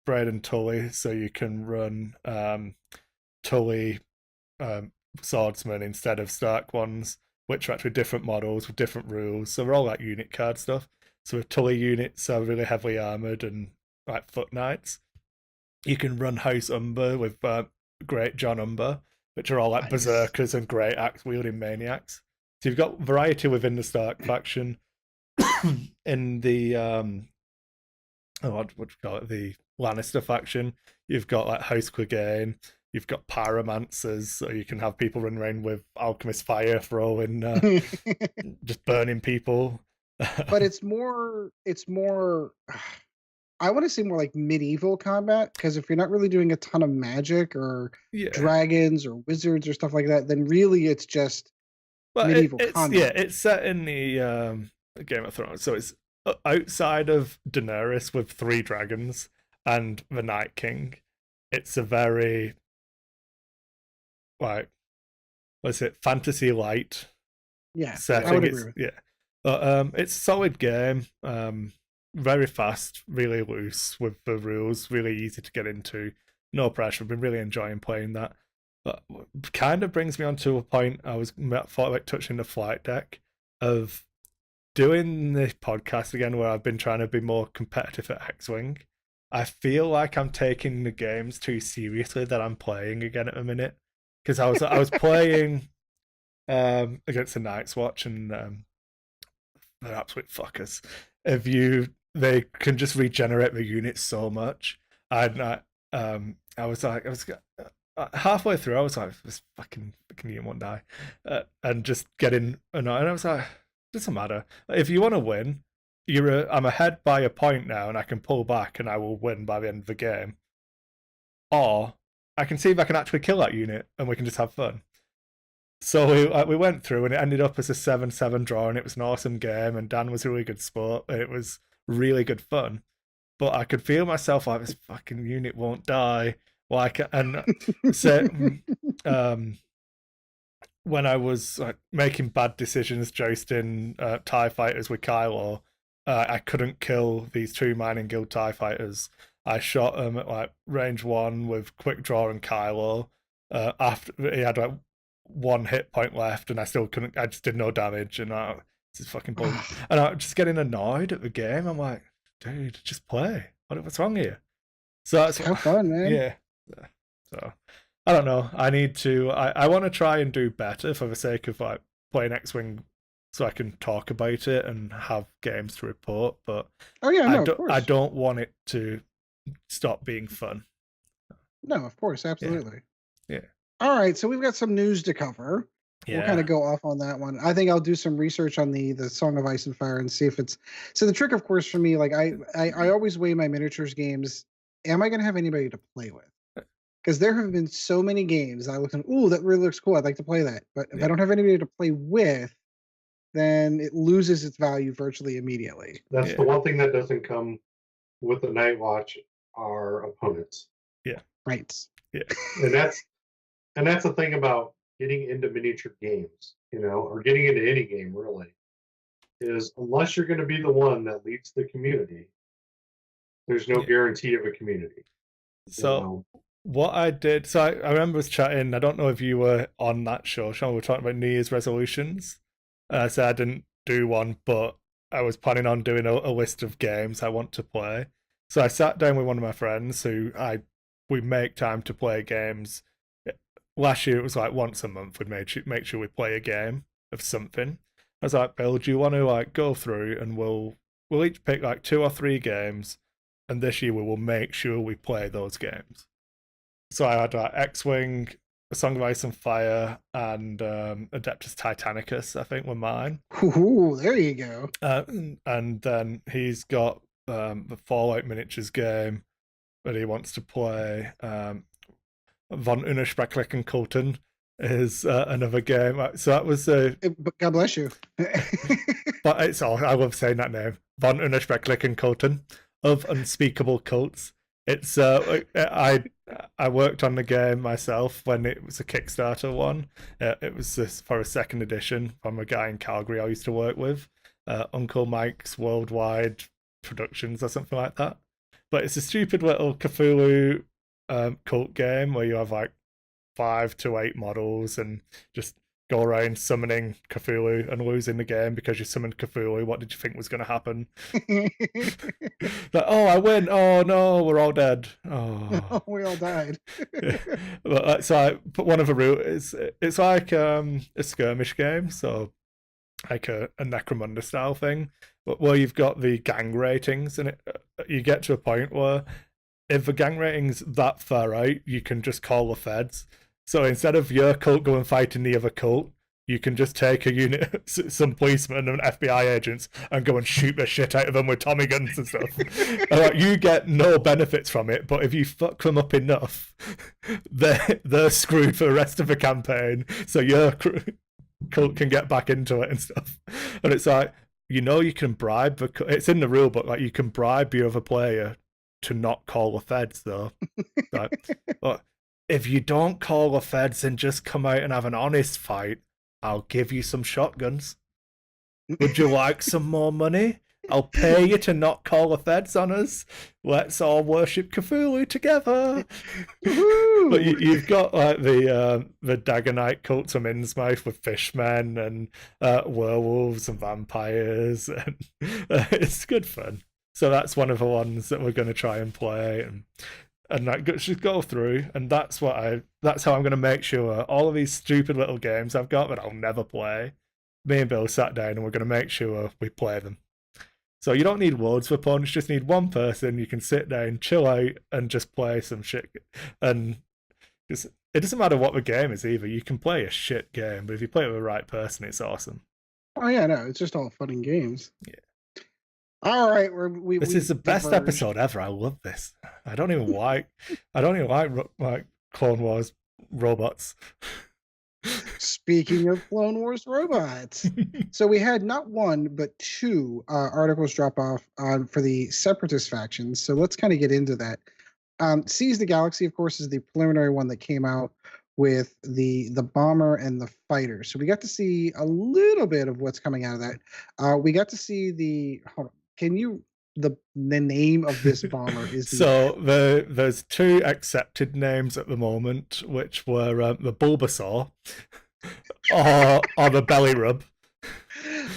Braid and Tully, so you can run Tully swordsmen instead of Stark ones, which are actually different models with different rules. So they're all like unit card stuff. So if Tully units are really heavily armoured and like foot knights, you can run House Umber with Great John Umber, which are all like berserkers and great axe wielding maniacs. So you've got variety within the Stark faction. In the what do you call it? The Lannister faction, you've got like House Clegane, you've got pyromancers, so you can have people run around with alchemist fire throwing, just burning people. But it's more I want to say more like medieval combat, because if you're not really doing a ton of magic or dragons or wizards or stuff like that, then really it's just medieval combat. Yeah, it's set in the Game of Thrones, so it's outside of Daenerys with 3 dragons and the Night King. It's a very like, what's it, fantasy light setting. I would agree with that. But it's a solid game, very fast, really loose with the rules, really easy to get into, no pressure. I've been really enjoying playing that. But kind of brings me on to a point I thought about touching the flight deck of doing this podcast again, where I've been trying to be more competitive at X-Wing. I feel like I'm taking the games too seriously that I'm playing again at the minute, because I was playing against the Night's Watch, and they're absolute fuckers. They can just regenerate the units so much. I was halfway through, I was like, this fucking unit won't die, and just getting annoyed. And I was like, doesn't matter. If you want to win, I'm ahead by a point now, and I can pull back, and I will win by the end of the game. Or I can see if I can actually kill that unit, and we can just have fun. So we went through, and it ended up as a 7-7 draw, and it was an awesome game, and Dan was a really good sport, and it was really good fun. But I could feel myself like, this fucking unit won't die. Like, and so when I was like making bad decisions, jousting TIE fighters with Kylo, I couldn't kill these 2 Mining Guild TIE fighters. I shot him at like range 1 with quick draw and Kylo. After he had like 1 hit point left, and I still couldn't. I just did no damage, and this is fucking bullshit. And I'm just getting annoyed at the game. I'm like, dude, just play. What's wrong here? So that's Have fun, man. Yeah. So I don't know. I need to. I want to try and do better for the sake of like playing X-Wing, so I can talk about it and have games to report. But I don't want it to stop being fun. No, of course, absolutely. Yeah. All right, so we've got some news to cover. Yeah. We'll kind of go off on that one. I think I'll do some research on the Song of Ice and Fire and see if it's. So the trick, of course, for me, like I always weigh my miniatures games. Am I going to have anybody to play with? Because there have been so many games I looked at. Ooh, that really looks cool. I'd like to play that. But if I don't have anybody to play with, then it loses its value virtually immediately. That's the one thing that doesn't come with the Night Watch are opponents. Yeah. Right. Yeah. And that's the thing about getting into miniature games, or getting into any game really, is unless you're going to be the one that leads the community, there's no guarantee of a community. So what I did, so I remember us chatting, I don't know if you were on that show, Sean, we were talking about New Year's resolutions. So I didn't do one, but I was planning on doing a list of games I want to play. So I sat down with one of my friends who we make time to play games. Last year it was like once a month we'd make sure we play a game of something. I was like, Bill, do you want to like go through and we'll each pick like 2 or 3 games, and this year we will make sure we play those games. So I had X-Wing, A Song of Ice and Fire, and Adeptus Titanicus, I think, were mine. Ooh, there you go. And then he's got the Fallout miniatures game that he wants to play. Von Unersprechlichen Kulten is another game. So that was God bless you. But it's all, I love saying that name. Von Unersprechlichen Kulten, of Unspeakable Cults. It's I worked on the game myself when it was a Kickstarter one. It was for a 2nd edition from a guy in Calgary I used to work with, Uncle Mike's Worldwide Productions or something like that. But it's a stupid little Cthulhu cult game where you have like 5 to 8 models and just go around summoning Cthulhu and losing the game because you summoned Cthulhu. What did you think was going to happen? Like, oh, I win. Oh no, we're all dead. Oh, we all died. Yeah. But, so I put one of the rules. It's like a skirmish game, so like a Necromunda style thing, but where you've got the gang ratings, and you get to a point where if the gang rating's that far out, you can just call the feds. So instead of your cult going fighting the other cult, you can just take a unit, some policemen and FBI agents, and go and shoot the shit out of them with Tommy guns and stuff. And like, you get no benefits from it, but if you fuck them up enough, they're screwed for the rest of the campaign. So your cult can get back into it and stuff. And it's like, you can bribe it's in the rule book, like you can bribe the other player to not call the feds, though. But if you don't call the feds and just come out and have an honest fight, I'll give you some shotguns. Would you like some more money? I'll pay you to not call the feds on us. Let's all worship Cthulhu together. But you've got like the Dagger Knight cults of Innsmouth with fishmen and werewolves and vampires, and it's good fun. So that's one of the ones that we're going to try and play, and like just go through, and that's how I'm going to make sure all of these stupid little games I've got that I'll never play, me and Bill sat down and we're going to make sure we play them. So you don't need loads of opponents, just need one person. You can sit down, chill out, and just play some shit. And it doesn't matter what the game is either. You can play a shit game, but if you play it with the right person, it's awesome. Oh yeah, no, it's just all fun and games. Yeah. All right, this is the best episode ever. I love this. I don't even like Clone Wars robots. Speaking of Clone Wars robots, so we had not one but two articles drop off for the Separatist factions. So let's kind of get into that. Seize the Galaxy, of course, is the preliminary one that came out with the bomber and the fighter. So we got to see a little bit of what's coming out of that. We got to see the. Hold on, can you? The name of this bomber is so there's two accepted names at the moment, which were the Bulbasaur or the Belly Rub.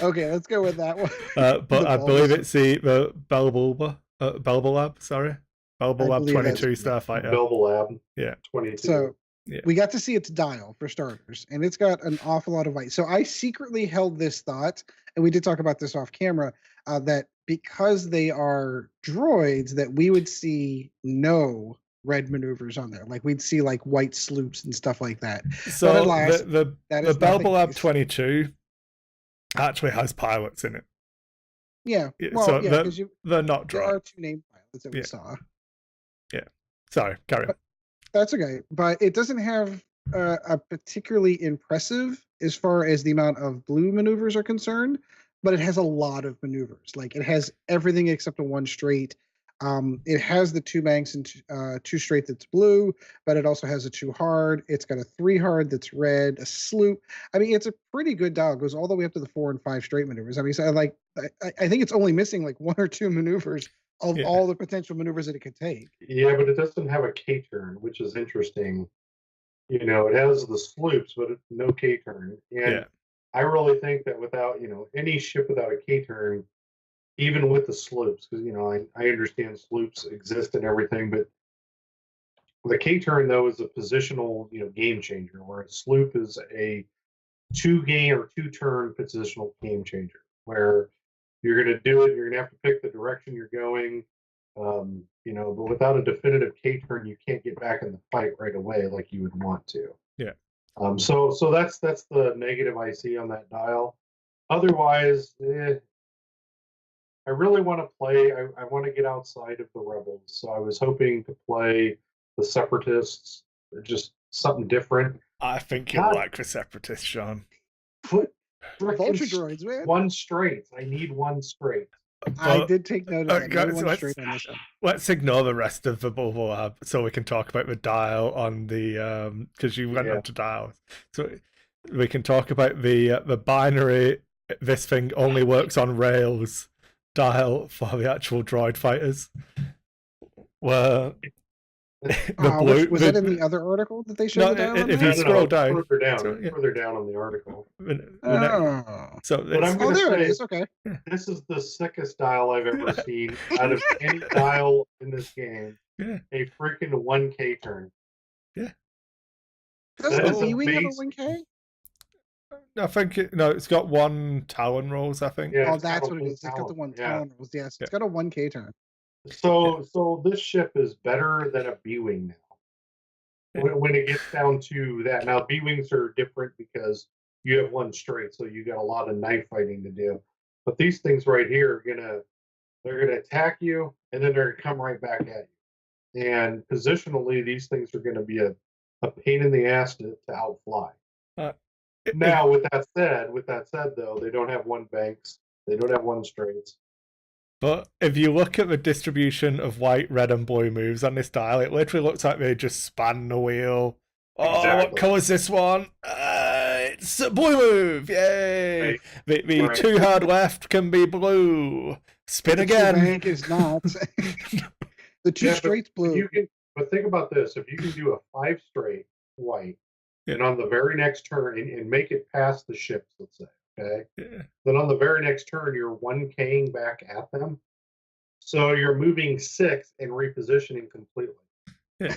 Okay, let's go with that one. But I believe it's the Belbalab, sorry. Belbalab 22 Starfighter. Belbalab yeah 22. So we got to see its dial for starters, and it's got an awful lot of white. So I secretly held this thought, and we did talk about this off camera, that because they are droids, that we would see no red maneuvers on there. Like we'd see like white sloops and stuff like that. So but alas, the Belbalab 22 actually has pilots in it. Yeah. Well, so yeah, they're not droids. There are two named pilots that we saw. Yeah. Sorry, carry on. That's okay. But it doesn't have a particularly impressive as far as the amount of blue maneuvers are concerned, but it has a lot of maneuvers. Like it has everything except a one straight. It has the two banks and two straight that's blue, but it also has a two hard. It's got a three hard that's red, a sloop. I mean, it's a pretty good dial. It goes all the way up to the 4 and 5 straight maneuvers. I mean, so I think it's only missing like one or two maneuvers of all the potential maneuvers that it could take. Yeah, but it doesn't have a K-turn, which is interesting. You know, it has the sloops, but no K-turn. And I really think that without, any ship without a K-turn, even with the sloops, because, I understand sloops exist and everything, but the K-turn, though, is a positional, game changer, where a sloop is a two-turn positional game changer, where you're going to do it, you're going to have to pick the direction you're going, but without a definitive K-turn, you can't get back in the fight right away like you would want to. Yeah. So that's the negative I see on that dial. Otherwise, I really want to play. I want to get outside of the Rebels, so I was hoping to play the Separatists, just something different. I think you'll like the Separatists, Sean. Vulture droids, man. One straight. I need one straight. I did take note of that. Let's ignore the rest of the Bulbalab so we can talk about the dial on the because you went on to dials. So we can talk about the binary. This thing only works on rails dial for the actual droid fighters. Where was that in the other article that they showed? If you scroll down, further down on the article. So what I'm going to say is, okay. This is the sickest dial I've ever seen out of any dial in this game. Yeah. A freaking 1K turn. Yeah. Doesn't the B-Wing have a 1K? I think it's got one Talon rolls, I think. Yeah, that's what it is. It's got the one Talon rolls. Yes, it's got a 1K turn. So this ship is better than a B-Wing now. When it gets down to that. Now, B-Wings are different because you have one straight, so you got a lot of knife fighting to do. But these things right here they're gonna attack you, and then they're gonna come right back at you. And positionally, these things are gonna be a pain in the ass to outfly. Now, with that said, though, they don't have one banks, they don't have one straights. But if you look at the distribution of white, red, and blue moves on this dial, it literally looks like they just span the wheel. Oh, what colour is this one? It's a blue move! Yay! Right. The two hard left can be blue. Spin again. The bank is not. The two straights blue. But think about this: if you can do a 5 straight white, and on the very next turn, and make it past the ships, let's say. Okay. Yeah. Then on the very next turn, you're 1K'ing back at them. So you're moving 6 and repositioning completely. Yeah.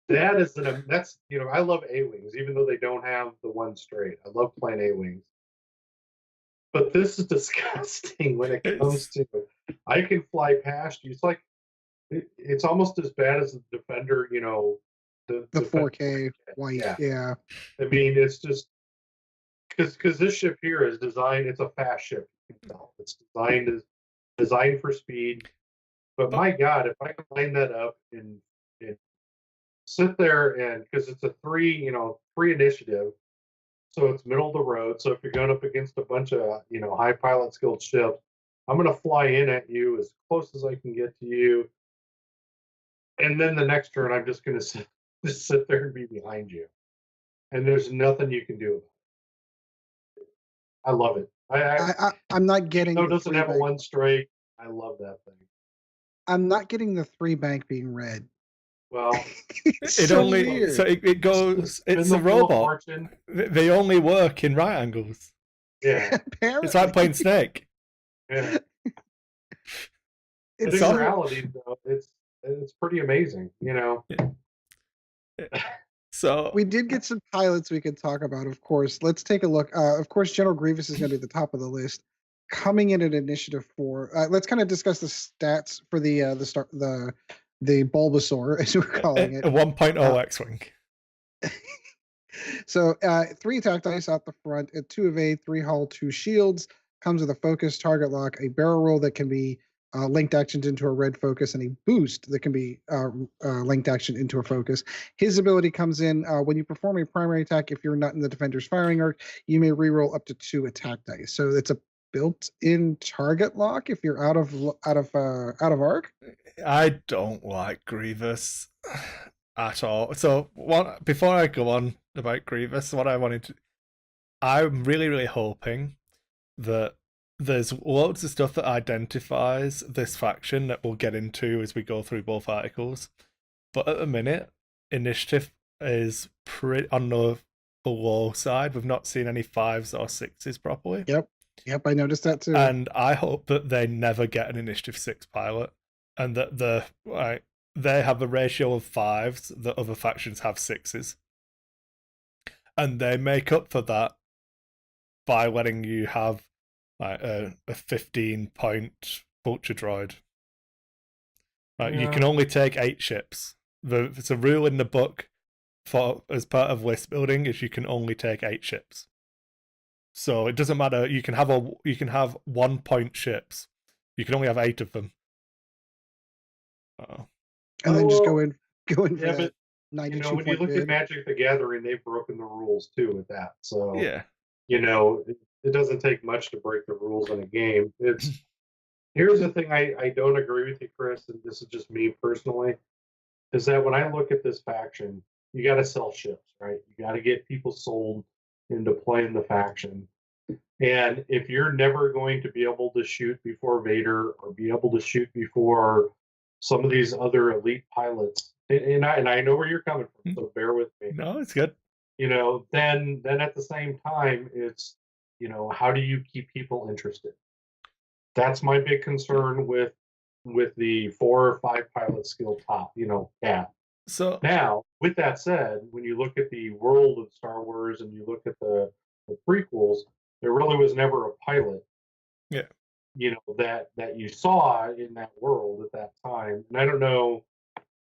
That's I love A-Wings, even though they don't have the one straight. I love playing A-Wings. But this is disgusting when it comes to I can fly past you. It's like it's almost as bad as the Defender, the 4K white. Yeah. I mean, it's just because this ship here is designed, it's a fast ship. It's designed for speed. But my God, if I can line that up and sit there and because it's a 3 initiative, so it's middle of the road. So if you're going up against a bunch of high pilot skilled ships, I'm going to fly in at you as close as I can get to you, and then the next turn I'm just going to sit there and be behind you, and there's nothing you can do about it. I love it. I'm not getting. It doesn't have a one straight. I love that thing. I'm not getting the 3 bank being red. Well, it goes. It's a robot. They only work in right angles. Yeah, apparently. It's like playing Snake. Yeah. It's in reality, though, it's pretty amazing, Yeah. So we did get some pilots we could talk about, of course. Let's take a look. Of course, General Grievous is going to be at the top of the list. Coming in at Initiative 4. Let's kind of discuss the stats for the Bulbasaur, as we're calling it. A 1.0 X-Wing. So 3 attack dice out the front, 2 evade, 3 hull, 2 shields. Comes with a focus, target lock, a barrel roll that can be linked actions into a red focus, and a boost that can be linked action into a focus. His ability comes in when you perform a primary attack. If you're not in the defender's firing arc, you may reroll up to 2 attack dice. So it's a built-in target lock if you're out of arc. I don't like Grievous at all. So before I go on about Grievous, I'm really, really hoping that there's loads of stuff that identifies this faction that we'll get into as we go through both articles. But at the minute, Initiative is pretty on the low side. We've not seen any 5s or 6s properly. Yep, I noticed that too. And I hope that they never get an Initiative 6 pilot, and that they have a ratio of 5s that other factions have 6s. And they make up for that by letting you have a 15-point vulture droid. You can only take 8 ships. It's a rule in the book as part of list building is you can only take 8 ships. So it doesn't matter. You can have 1-point ships. You can only have 8 of them. And then just go in. Yeah, but when you look at Magic the Gathering, they've broken the rules too with that. So yeah, it doesn't take much to break the rules in a game. Here's the thing I don't agree with you, Kris, and this is just me personally, is that when I look at this faction, you got to sell ships, right? You got to get people sold into playing the faction. And if you're never going to be able to shoot before Vader or be able to shoot before some of these other elite pilots, and I know where you're coming from, so bear with me. No, it's good. Then at the same time, it's how do you keep people interested? That's my big concern with the 4 or 5 pilot skill top, cap. So now, with that said, when you look at the world of Star Wars and you look at the prequels, there really was never a pilot. Yeah. That you saw in that world at that time. And I don't know,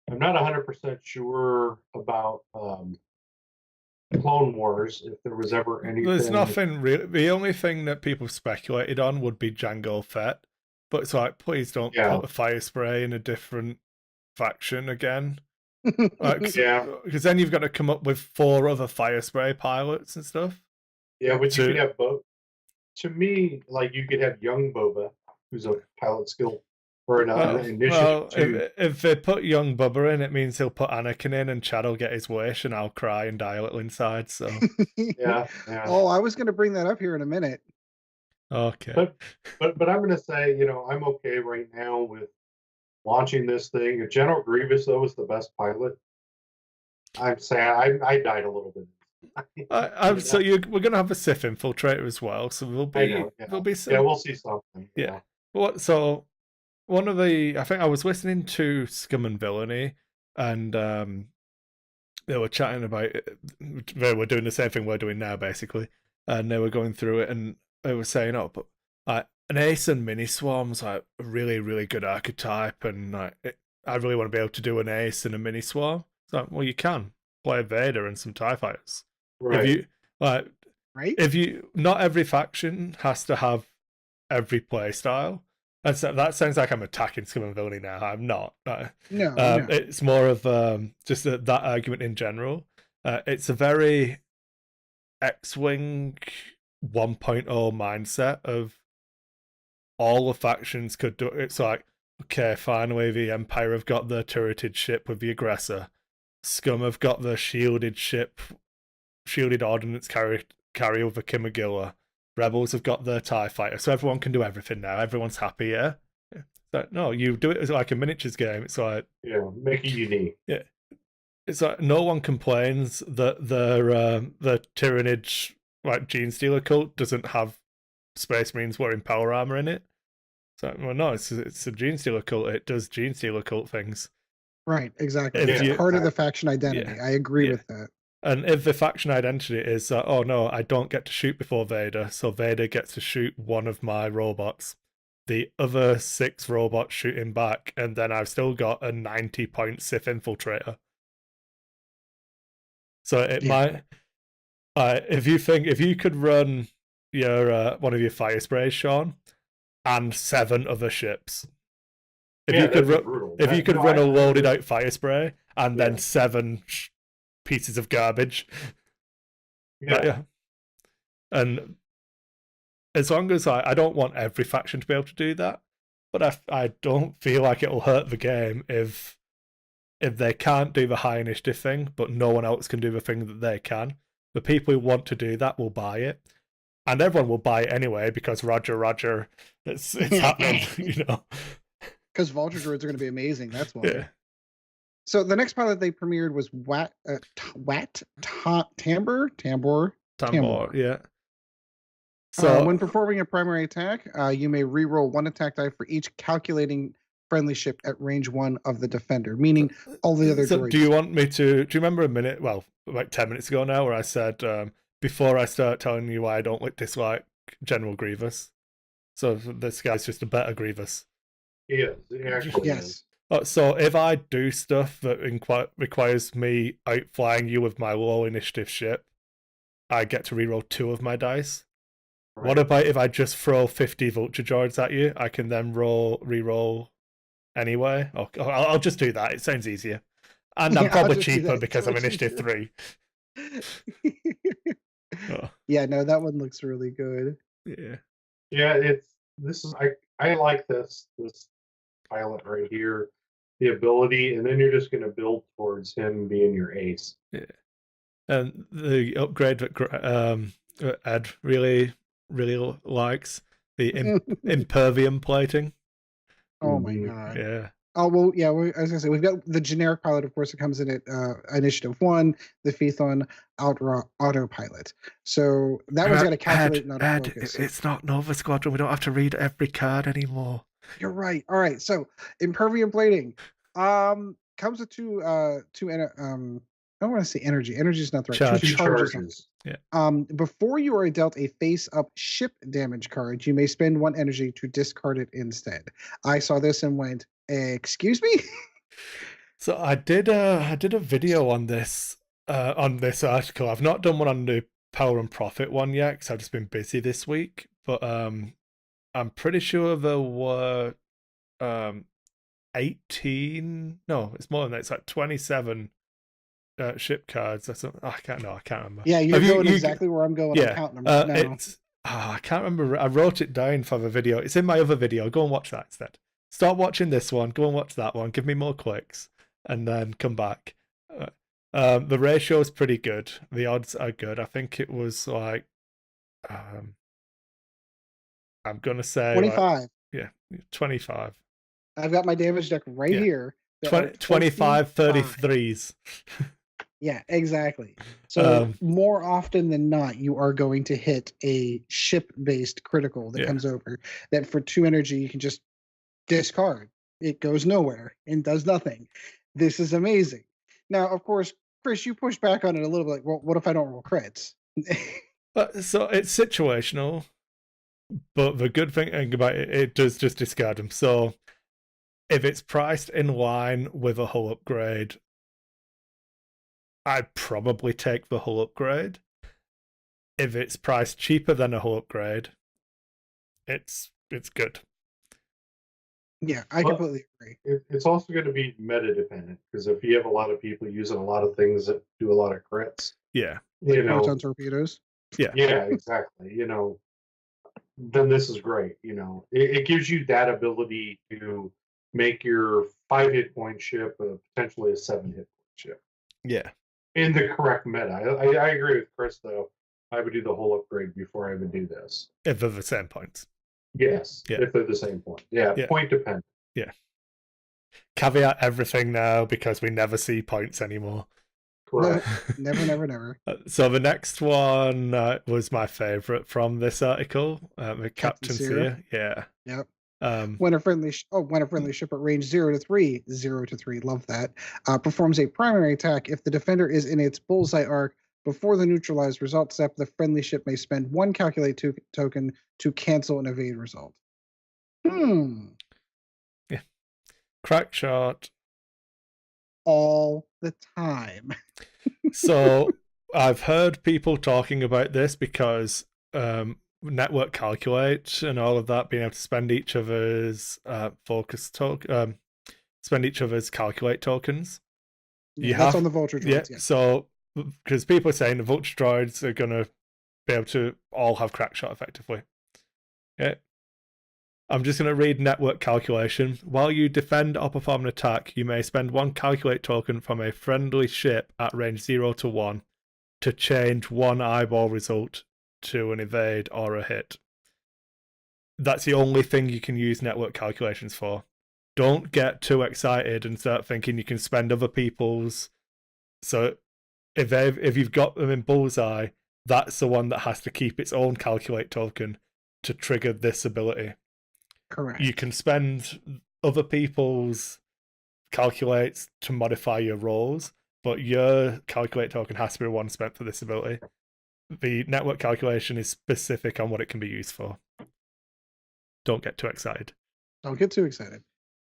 I'm not 100% sure about Clone Wars, if there was ever anything. There's nothing really. The only thing that people speculated on would be Jango Fett, but it's like, please don't put a fire spray in a different faction again. Because then you've got to come up with 4 other fire spray pilots and stuff. Yeah, but you could have both. To me, you could have young Boba, who's a pilot skill. If they put young Bubba in, it means he'll put Anakin in, and Chad will get his wish, and I'll cry and die a little inside. So yeah. Oh, I was going to bring that up here in a minute. Okay, but I'm going to say, I'm okay right now with launching this thing. General Grievous, though, is the best pilot. I'm sad. I died a little bit. So we're going to have a Sith infiltrator as well. So we'll be see something. Yeah. So one of I think I was listening to Scum and Villainy, and they were chatting about they were doing the same thing we're doing now, basically, and they were going through it, and they were saying, but an Ace and Mini Swarm's a really, really good archetype, and I really want to be able to do an Ace and a Mini Swarm. So, well, you can play Vader and some TIE fighters. Right. Not every faction has to have every play style. And so that sounds like I'm attacking Scum and Villainy now. I'm not. No. It's more of just that argument in general. It's a very X-Wing 1.0 mindset of all the factions could do. It's like, okay, finally the Empire have got the turreted ship with the aggressor. Scum have got the shielded ship, shielded ordnance carrier with the Kimagilla. Rebels have got the TIE fighter, so everyone can do everything now. Everyone's happy, yeah? Like, no, you do it as like a miniatures game. It's like, yeah, make it unique. Yeah, it's like no one complains that the Tyrannid like Gene Stealer cult doesn't have Space Marines wearing power armor in it. So, well, no, it's a Gene Stealer cult. It does Gene Stealer cult things. Right, exactly. If It's you- part of the faction identity. Yeah, I agree yeah. with that. And if the faction identity is, oh no, I don't get to shoot before Vader, so Vader gets to shoot one of my robots. The other 6 robots shoot him back, and then I've still got a 90-point Sith infiltrator. So it might. If you could run your one of your fire sprays, Sean, and 7 other ships. If you could run a loaded out fire spray and then 7 pieces of garbage. Yeah. And as long as I don't want every faction to be able to do that, but I don't feel like it'll hurt the game if they can't do the high initiative thing, but no one else can do the thing that they can. The people who want to do that will buy it, and everyone will buy it anyway because Roger, it's happening, you know. Because Vulture droids are going to be amazing. That's why. Yeah. So the next pilot they premiered was Tambor. Yeah. So when performing a primary attack, you may reroll 1 attack die for each calculating friendly ship at range 1 of the defender, meaning all the other droids. Do you want me to? Do you remember a minute? Well, like 10 minutes ago now, where I said before I start telling you why I don't dislike General Grievous. So this guy's just a better Grievous. Yes, actually. Yes. So if I do stuff that requires me outflying you with my low initiative ship, I get to reroll 2 of my dice. Right. What about if I just throw 50 Vulture droids at you? I can then reroll anyway. I'll just do that. It sounds easier. And I'm probably cheaper because I'm initiative 3. Yeah, no, that one looks really good. Yeah, I like this pilot right here, the ability, and then you're just going to build towards him being your ace. Yeah, and the upgrade that Ed really likes, the impervium plating. Oh my god! Yeah. Oh well, yeah. I was gonna say we've got the generic pilot, of course. It comes in at initiative 1, the Phaethon autopilot. So that one's got to calculate, not focus. It's not Nova Squadron. We don't have to read every card anymore. You're right. All right. So impervium plating comes with two I don't want to say energy. Energy is not the right. 2 charges. Yeah. Before you are dealt a face-up ship damage card, you may spend 1 energy to discard it instead. I saw this and went, "Excuse me." So I did a video on this article. I've not done one on the Power and Profit one yet because I've just been busy this week. But I'm pretty sure there were 18. No, it's more than that. It's like 27 ship cards. I can't remember. Yeah, you're going exactly where I'm going. Yeah, I'm counting them right now. I can't remember. I wrote it down for the video. It's in my other video. Go and watch that instead. Stop watching this one. Go and watch that one. Give me more clicks, and then come back. The ratio is pretty good. The odds are good. I think it was like, I'm gonna say 25. 25. I've got my damage deck right here. 25 33s. Yeah, exactly. So more often than not, you are going to hit a ship-based critical that comes over. That for 2 energy, you can just discard. It goes nowhere and does nothing. This is amazing. Now, of course, Kris, you push back on it a little bit. Like, well, what if I don't roll crits? So it's situational, but the good thing about it does just discard them. So if it's priced in line with a hull upgrade, I'd probably take the hull upgrade. If it's priced cheaper than a hull upgrade, it's good. Yeah, I completely agree. It's also going to be meta dependent because if you have a lot of people using a lot of things that do a lot of crits, yeah, like proton torpedoes. Yeah, exactly. Then this is great. It gives you that ability to make your 5 hit point ship potentially a 7 hit point ship Yeah. in the correct meta. I agree with Kris though. I would do the whole upgrade before I would do this. If they're the same points. Yes, Yeah. if they're the same point. Yeah, Yeah. point dependent. Yeah. Caveat everything now because we never see points anymore. Correct. No, never. So the next one was my favorite from this article. Captain Seer. Yeah. Yep. Um, when a friendly ship at range 0 to 3, 0 to 3, love that, performs a primary attack, if the defender is in its bullseye arc before the neutralized result step, the friendly ship may spend 1 calculate token to cancel an evade result. Yeah. Crack shot. All the time. So I've heard people talking about this because network calculate and all of that, being able to spend each other's focus token, spend each other's calculate tokens. That's on the vulture droids. Yeah. So because people are saying the vulture droids are gonna be able to all have crack shot effectively. Yeah. I'm just going to read network calculation. While you defend or perform an attack, you may spend 1 calculate token from a friendly ship at range 0 to 1 to change 1 eyeball result to an evade or a hit. That's the only thing you can use network calculations for. Don't get too excited and start thinking you can spend other people's. So if you've got them in bullseye, that's the one that has to keep its own calculate token to trigger this ability. Correct. You can spend other people's calculates to modify your rolls, but your calculate token has to be one spent for this ability. The network calculation is specific on what it can be used for. Don't get too excited. Don't get too excited.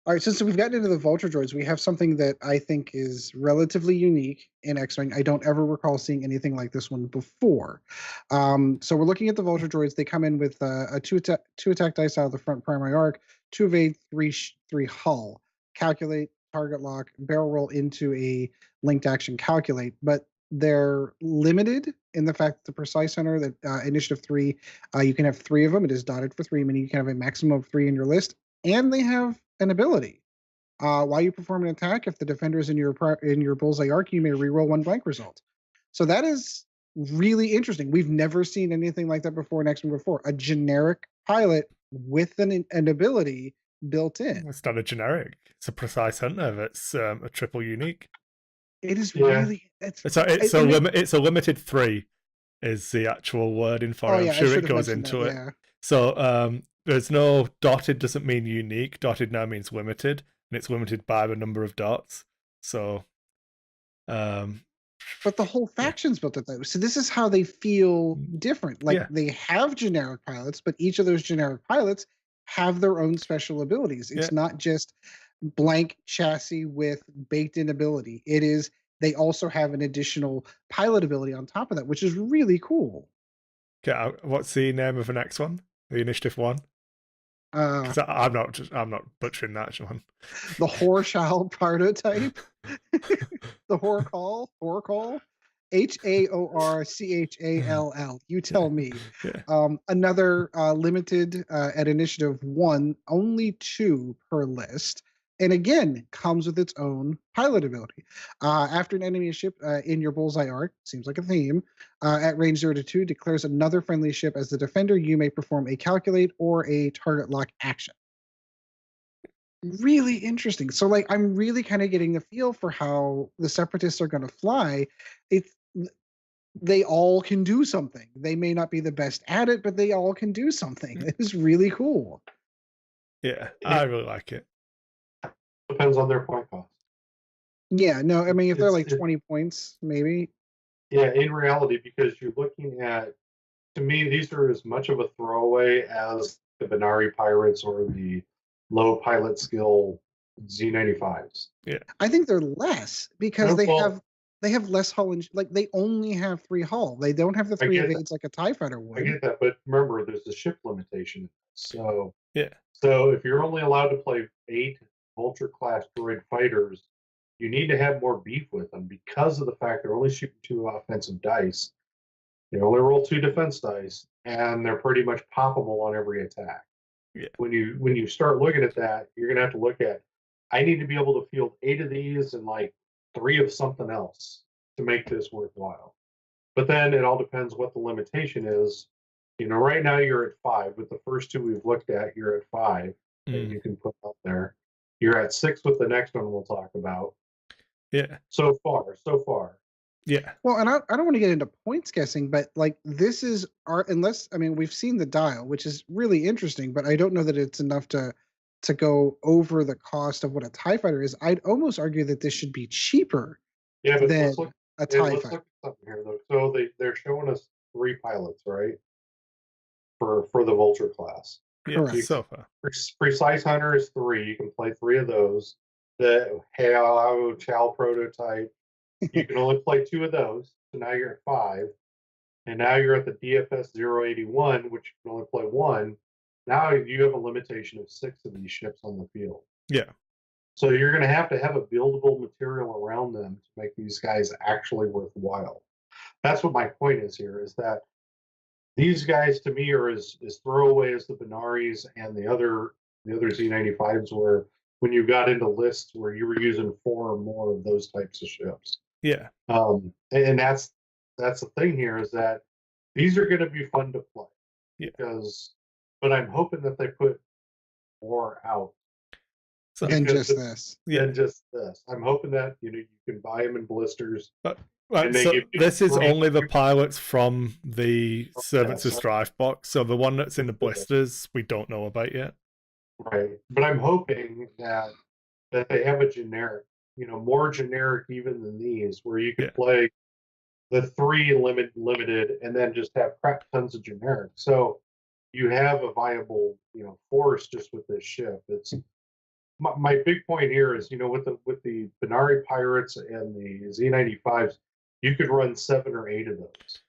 All right, since we've gotten into the vulture droids, we have something that I think is relatively unique in X-Wing. I don't ever recall seeing anything like this one before. So we're looking at the vulture droids. They come in with a two attack dice out of the front primary arc, 2 evade, 3 hull, calculate, target lock, barrel roll into a linked action calculate. But they're limited in the fact that the precise center, that initiative 3, you can have 3 of them. It is dotted for 3, meaning you can have a maximum of 3 in your list. And they have an ability. While you perform an attack, if the defender is in your bullseye arc, you may reroll 1 blank result. So that is really interesting. We've never seen anything like that before in X-Men before. A generic pilot with an ability built in. It's not a generic. It's a precise hunter that's a triple unique. It is really. It's a limited 3 is the actual wording for it. I'm sure it goes into it. Yeah. So there's no dotted doesn't mean unique. Dotted now means limited, and it's limited by the number of dots. So, but the whole faction's built up that way. So this is how they feel different. Like they have generic pilots, but each of those generic pilots have their own special abilities. It's not just blank chassis with baked in ability. It is they also have an additional pilot ability on top of that, which is really cool. Okay, what's the name of the next one? The Initiative 1? I'm not butchering that one. The Horchild prototype. The Horcall. HAORCHALL. You tell me. Another limited at Initiative 1, only 2 per list. And again, comes with its own pilot ability. After an enemy ship in your bullseye arc, seems like a theme, at range 0 to 2, declares another friendly ship as the defender, you may perform a calculate or a target lock action. Really interesting. So, like, I'm really kind of getting the feel for how the Separatists are going to fly. They all can do something. They may not be the best at it, but they all can do something. It is really cool. Yeah, I really like it. Depends on their point cost. Yeah, no, I mean, if they're like 20 points, maybe. Yeah, in reality, because you're looking at, to me, these are as much of a throwaway as the Benari Pirates or the low pilot skill Z95s. Yeah, I think they're less because they have less hull and like they only have 3 hull. They don't have the 3 evades like a TIE fighter would. I get that, but remember, there's a ship limitation. So yeah. So if you're only allowed to play 8 Vulture class droid fighters, you need to have more beef with them because of the fact they're only shooting 2 offensive dice. They only roll 2 defense dice, and they're pretty much poppable on every attack. Yeah. When you start looking at that, you're gonna have to look at, I need to be able to field 8 of these and like 3 of something else to make this worthwhile. But then it all depends what the limitation is. Right now you're at 5. With the first 2 we've looked at, you're at 5 that you can put up there. You're at 6 with the next one we'll talk about. Yeah. So far. Yeah. Well, and I don't want to get into points guessing, but like this is we've seen the dial, which is really interesting, but I don't know that it's enough to go over the cost of what a TIE fighter is. I'd almost argue that this should be cheaper but than let's look a TIE at fighter. something here though. So they're showing us 3 pilots, right? For the Vulture class. Yeah, so far. Precise Hunter is 3. You can play 3 of those. The Chow prototype, you can only play 2 of those. So now you're at 5. And now you're at the DFS 081, which you can only play 1. Now you have a limitation of 6 of these ships on the field. Yeah. So you're going to have a buildable material around them to make these guys actually worthwhile. That's what my point is here, is that these guys to me are as throwaway as the Benaris and the other Z95s were when you got into lists where you were using 4 or more of those types of ships. Yeah. And that's the thing here, is that these are going to be fun to play. Yeah. But I'm hoping that they put more out. Than just this. Than just this. I'm hoping that you can buy them in blisters. Right, so this is only the pilots from the Servants of Strife box, so the one that's in the blisters we don't know about yet. Right, but I'm hoping that they have a generic, more generic even than these, where you can play the 3 limited and then just have crap tons of generic. So you have a viable, force just with this ship. It's my big point here is, with the Benari Pirates and the Z95s, you could run 7 or 8 of those.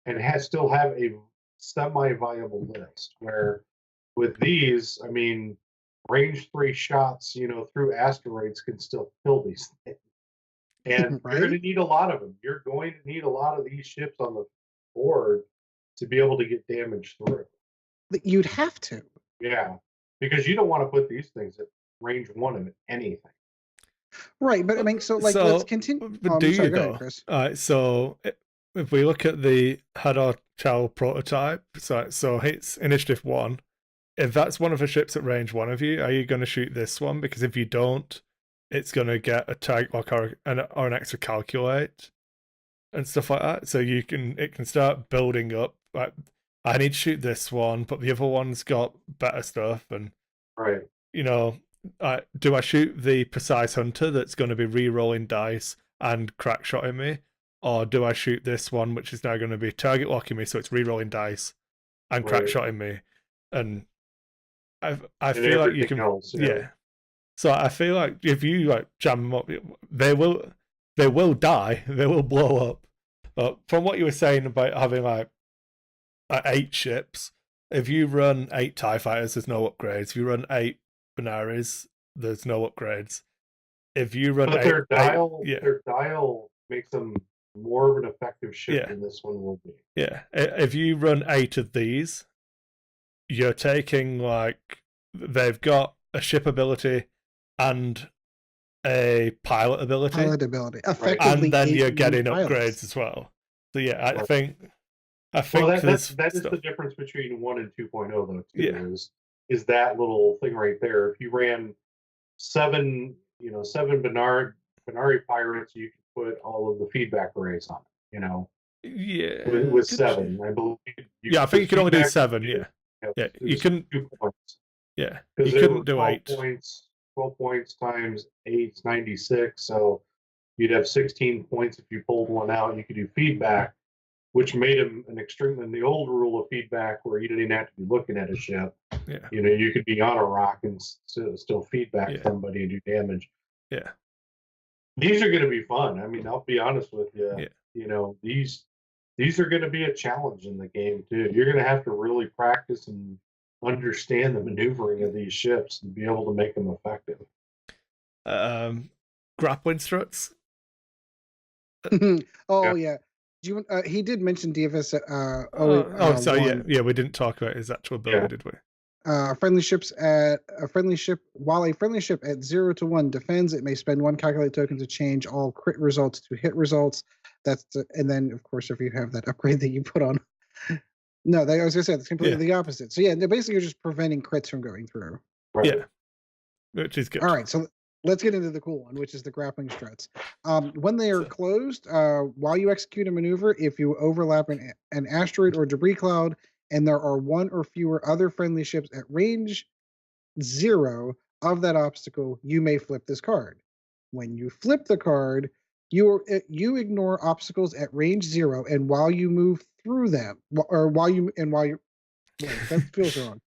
And still have a semi-viable list. Where with these, range 3 shots, through asteroids can still kill these things. And right? You're going to need a lot of them. You're going to need a lot of these ships on the board to be able to get damage through. You'd have to. Yeah, because you don't want to put these things at range 1 of anything. Right, but let's continue. But do you though? Kris. All right, so if we look at the Hadar Chow prototype, so it's Initiative 1. If that's one of the ships at range 1 of you, are you going to shoot this one? Because if you don't, it's going to get a tag or an extra calculate and stuff like that. So it can start building up. Like, I need to shoot this one, but the other one's got better stuff. And right, do I shoot the Precise Hunter that's going to be re-rolling dice and crack shotting me, or do I shoot this one which is now going to be target locking me, so it's re-rolling dice and crack shotting me? And I feel like you can, So I feel like if you jam them up, they will die, they will blow up. But from what you were saying about having 8 ships, if you run 8 TIE fighters, there's no upgrades. If you run 8 Benaris, there's no upgrades. If you run their dial makes them more of an effective ship than this one will be. Yeah, if you run 8 of these, you're taking they've got a ship ability and a pilot ability. Effectively, and then you're getting upgrades as well. So I think that is the difference between 1 and 2.0 though. Is that little thing right there. If you ran 7 Benari pirates, you could put all of the feedback arrays on it. With 7, I believe. I think you could only do 7. You couldn't. 2 points. Yeah, you couldn't do 8 points. 12 points times 8 is 96. So you'd have 16 points if you pulled one out. You could do feedback, which made him an extreme. In the old rule of feedback, where you didn't even have to be looking at a ship. Yeah. You could be on a rock and still feedback somebody and do damage. Yeah. These are going to be fun. I'll be honest with you. Yeah. These are going to be a challenge in the game too. You're going to have to really practice and understand the maneuvering of these ships and be able to make them effective. Grappling struts. Yeah. Do you? He did mention DFS. Yeah, we didn't talk about his actual ability, did we? Friendly ships at a friendly ship. While a friendly ship at 0 to 1 defends, it may spend 1 calculate token to change all crit results to hit results. And then of course if you have that upgrade that you put on. No, I was gonna say it's completely the opposite. So yeah, they're basically just preventing crits from going through. Right. Yeah, which is good. All right, so let's get into the cool one, which is the grappling struts. When they are closed, while you execute a maneuver, if you overlap an asteroid or debris cloud, and there are 1 or fewer other friendly ships at range 0 of that obstacle, you may flip this card. When you flip the card, you ignore obstacles at range 0, and while you move through them, wait, that feels wrong.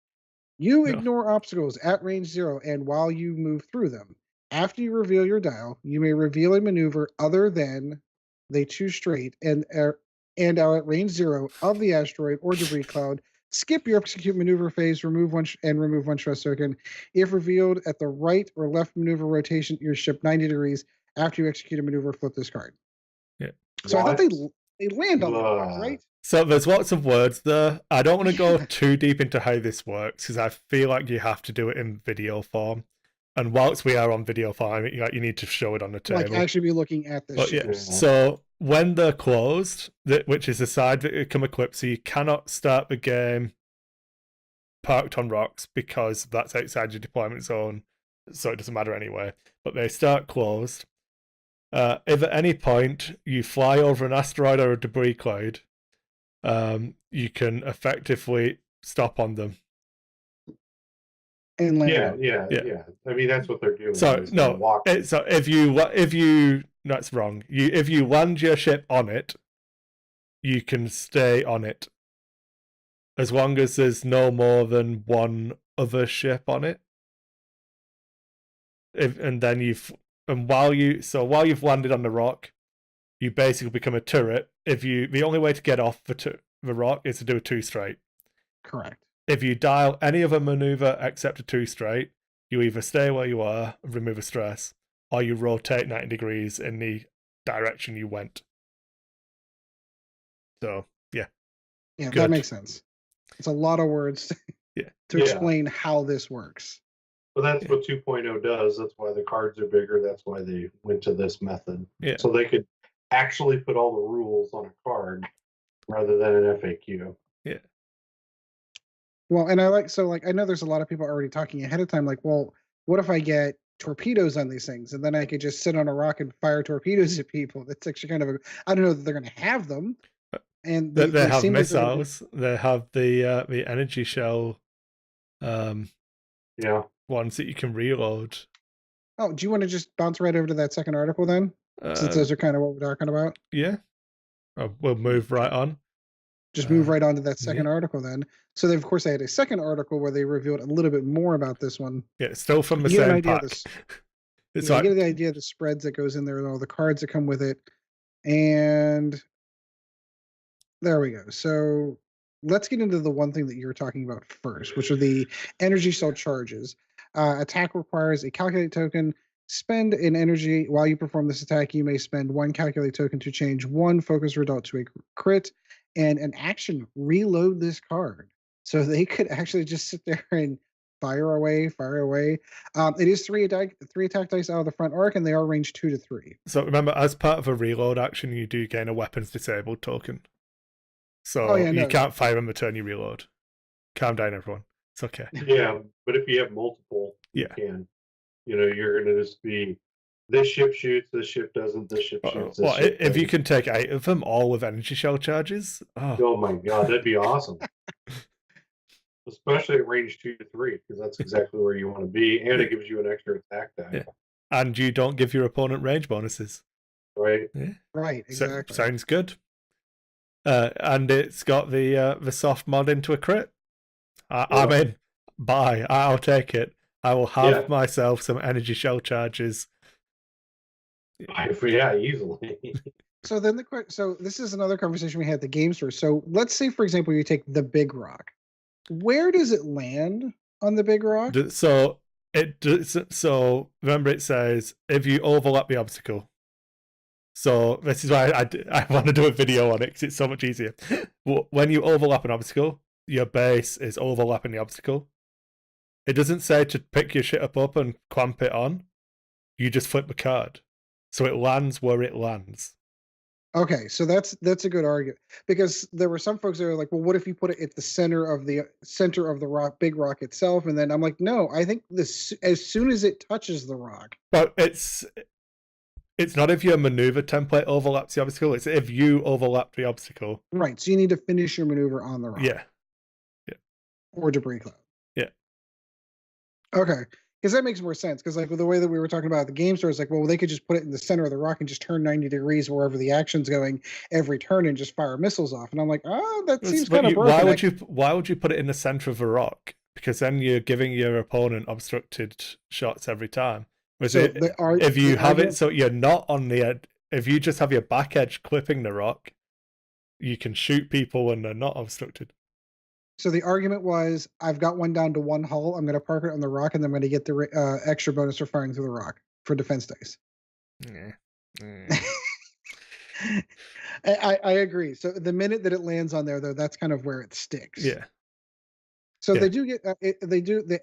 You ignore obstacles at range 0, and while you move through them. After you reveal your dial, you may reveal a maneuver other than they choose straight and are at range 0 of the asteroid or debris cloud. Skip your execute maneuver phase, remove one stress token. If revealed at the right or left maneuver rotation, your ship 90 degrees. After you execute a maneuver, flip this card. Yeah. So I thought they land on that, right? So there's lots of words there. I don't want to go too deep into how this works because I feel like you have to do it in video form. And whilst we are on video form, you need to show it on the table. Like actually be looking at the ships. So when they're closed, which is the side that become equipped, so you cannot start the game parked on rocks because that's outside your deployment zone, so it doesn't matter anyway. But they start closed. If at any point you fly over an asteroid or a debris cloud, you can effectively stop on them. And land. Yeah. I mean, that's what they're doing. So no, so if you that's wrong. If you land your ship on it, you can stay on it as long as there's no more than one other ship on it. While you've landed on the rock, you basically become a turret. The only way to get off the rock is to do a 2 straight. Correct. If you dial any other maneuver except a 2 straight, you either stay where you are, remove a stress, or you rotate 90 degrees in the direction you went. So, yeah. Yeah, good. That makes sense. It's a lot of words to explain how this works. Well, that's what 2.0 does. That's why the cards are bigger. That's why they went to this method. Yeah. So they could actually put all the rules on a card rather than an FAQ. Yeah. Well, and I know there's a lot of people already talking ahead of time, like, well, what if I get torpedoes on these things? And then I could just sit on a rock and fire torpedoes at people. That's actually kind of I don't know that they're going to have them. And they have missiles. They have the energy shell ones that you can reload. Oh, do you want to just bounce right over to that second article then? Since those are kind of what we're talking about? Yeah. We'll move right on. Just move right on to that second article then. So they, of course, they had a second article where they revealed a little bit more about this one. Yeah, it's still from the same pack. You get the idea of the spreads that goes in there and all the cards that come with it. And there we go. So let's get into the one thing that you were talking about first, which are the energy cell charges. Attack requires a calculate token. Spend an energy while you perform this attack. You may spend 1 calculate token to change 1 focus result to a crit, and an action reload this card. So they could actually just sit there and fire away. It is 3 attack dice out of the front arc, and they are range 2 to 3. So remember, as part of a reload action, you do gain a weapons disabled token. So you can't fire them the turn you reload. Calm down, everyone. It's okay. Yeah, but if you have multiple, you can. You're going to just be, this ship shoots, this ship doesn't, this ship shoots. If you can take 8 of them, all with energy shell charges. Oh my god, that'd be awesome. Especially at range 2 to 3, because that's exactly where you want to be, and it gives you an extra attack die. Yeah. And you don't give your opponent range bonuses. Right. Yeah. Right, exactly. Sounds good. And it's got the soft mod into a crit. I'm in. Bye. I'll take it. I will have myself some energy shell charges. Yeah, easily. So then so this is another conversation we had at the game store. So let's say, for example, you take the big rock. Where does it land on the big rock? So remember, it says if you overlap the obstacle. So this is why I want to do a video on it because it's so much easier. When you overlap an obstacle, your base is overlapping the obstacle. It doesn't say to pick your shit up and clamp it on. You just flip the card, so it lands where it lands. Okay, so that's a good argument, because there were some folks that are like, well, what if you put it at the center of the rock, big rock itself? And then I'm like, no, I think this, as soon as it touches the rock. But it's not if your maneuver template overlaps the obstacle, it's if you overlap the obstacle. Right, so you need to finish your maneuver on the rock. Yeah. Or debris cloud. Yeah. Okay, because that makes more sense, because like with the way that we were talking about the game store, it's like, well, they could just put it in the center of the rock and just turn 90 degrees wherever the action's going every turn and just fire missiles off. And I'm like, oh, that seems kind of broken. Why would you put it in the center of a rock? Because then you're giving your opponent obstructed shots every time. So if you have it so you're not on the edge, if you just have your back edge clipping the rock, you can shoot people when they're not obstructed. So the argument was, I've got one down to one hull. I'm going to park it on the rock, and then I'm going to get the extra bonus for firing through the rock for defense dice. I agree. So the minute that it lands on there, though, that's kind of where it sticks. Yeah. So they do get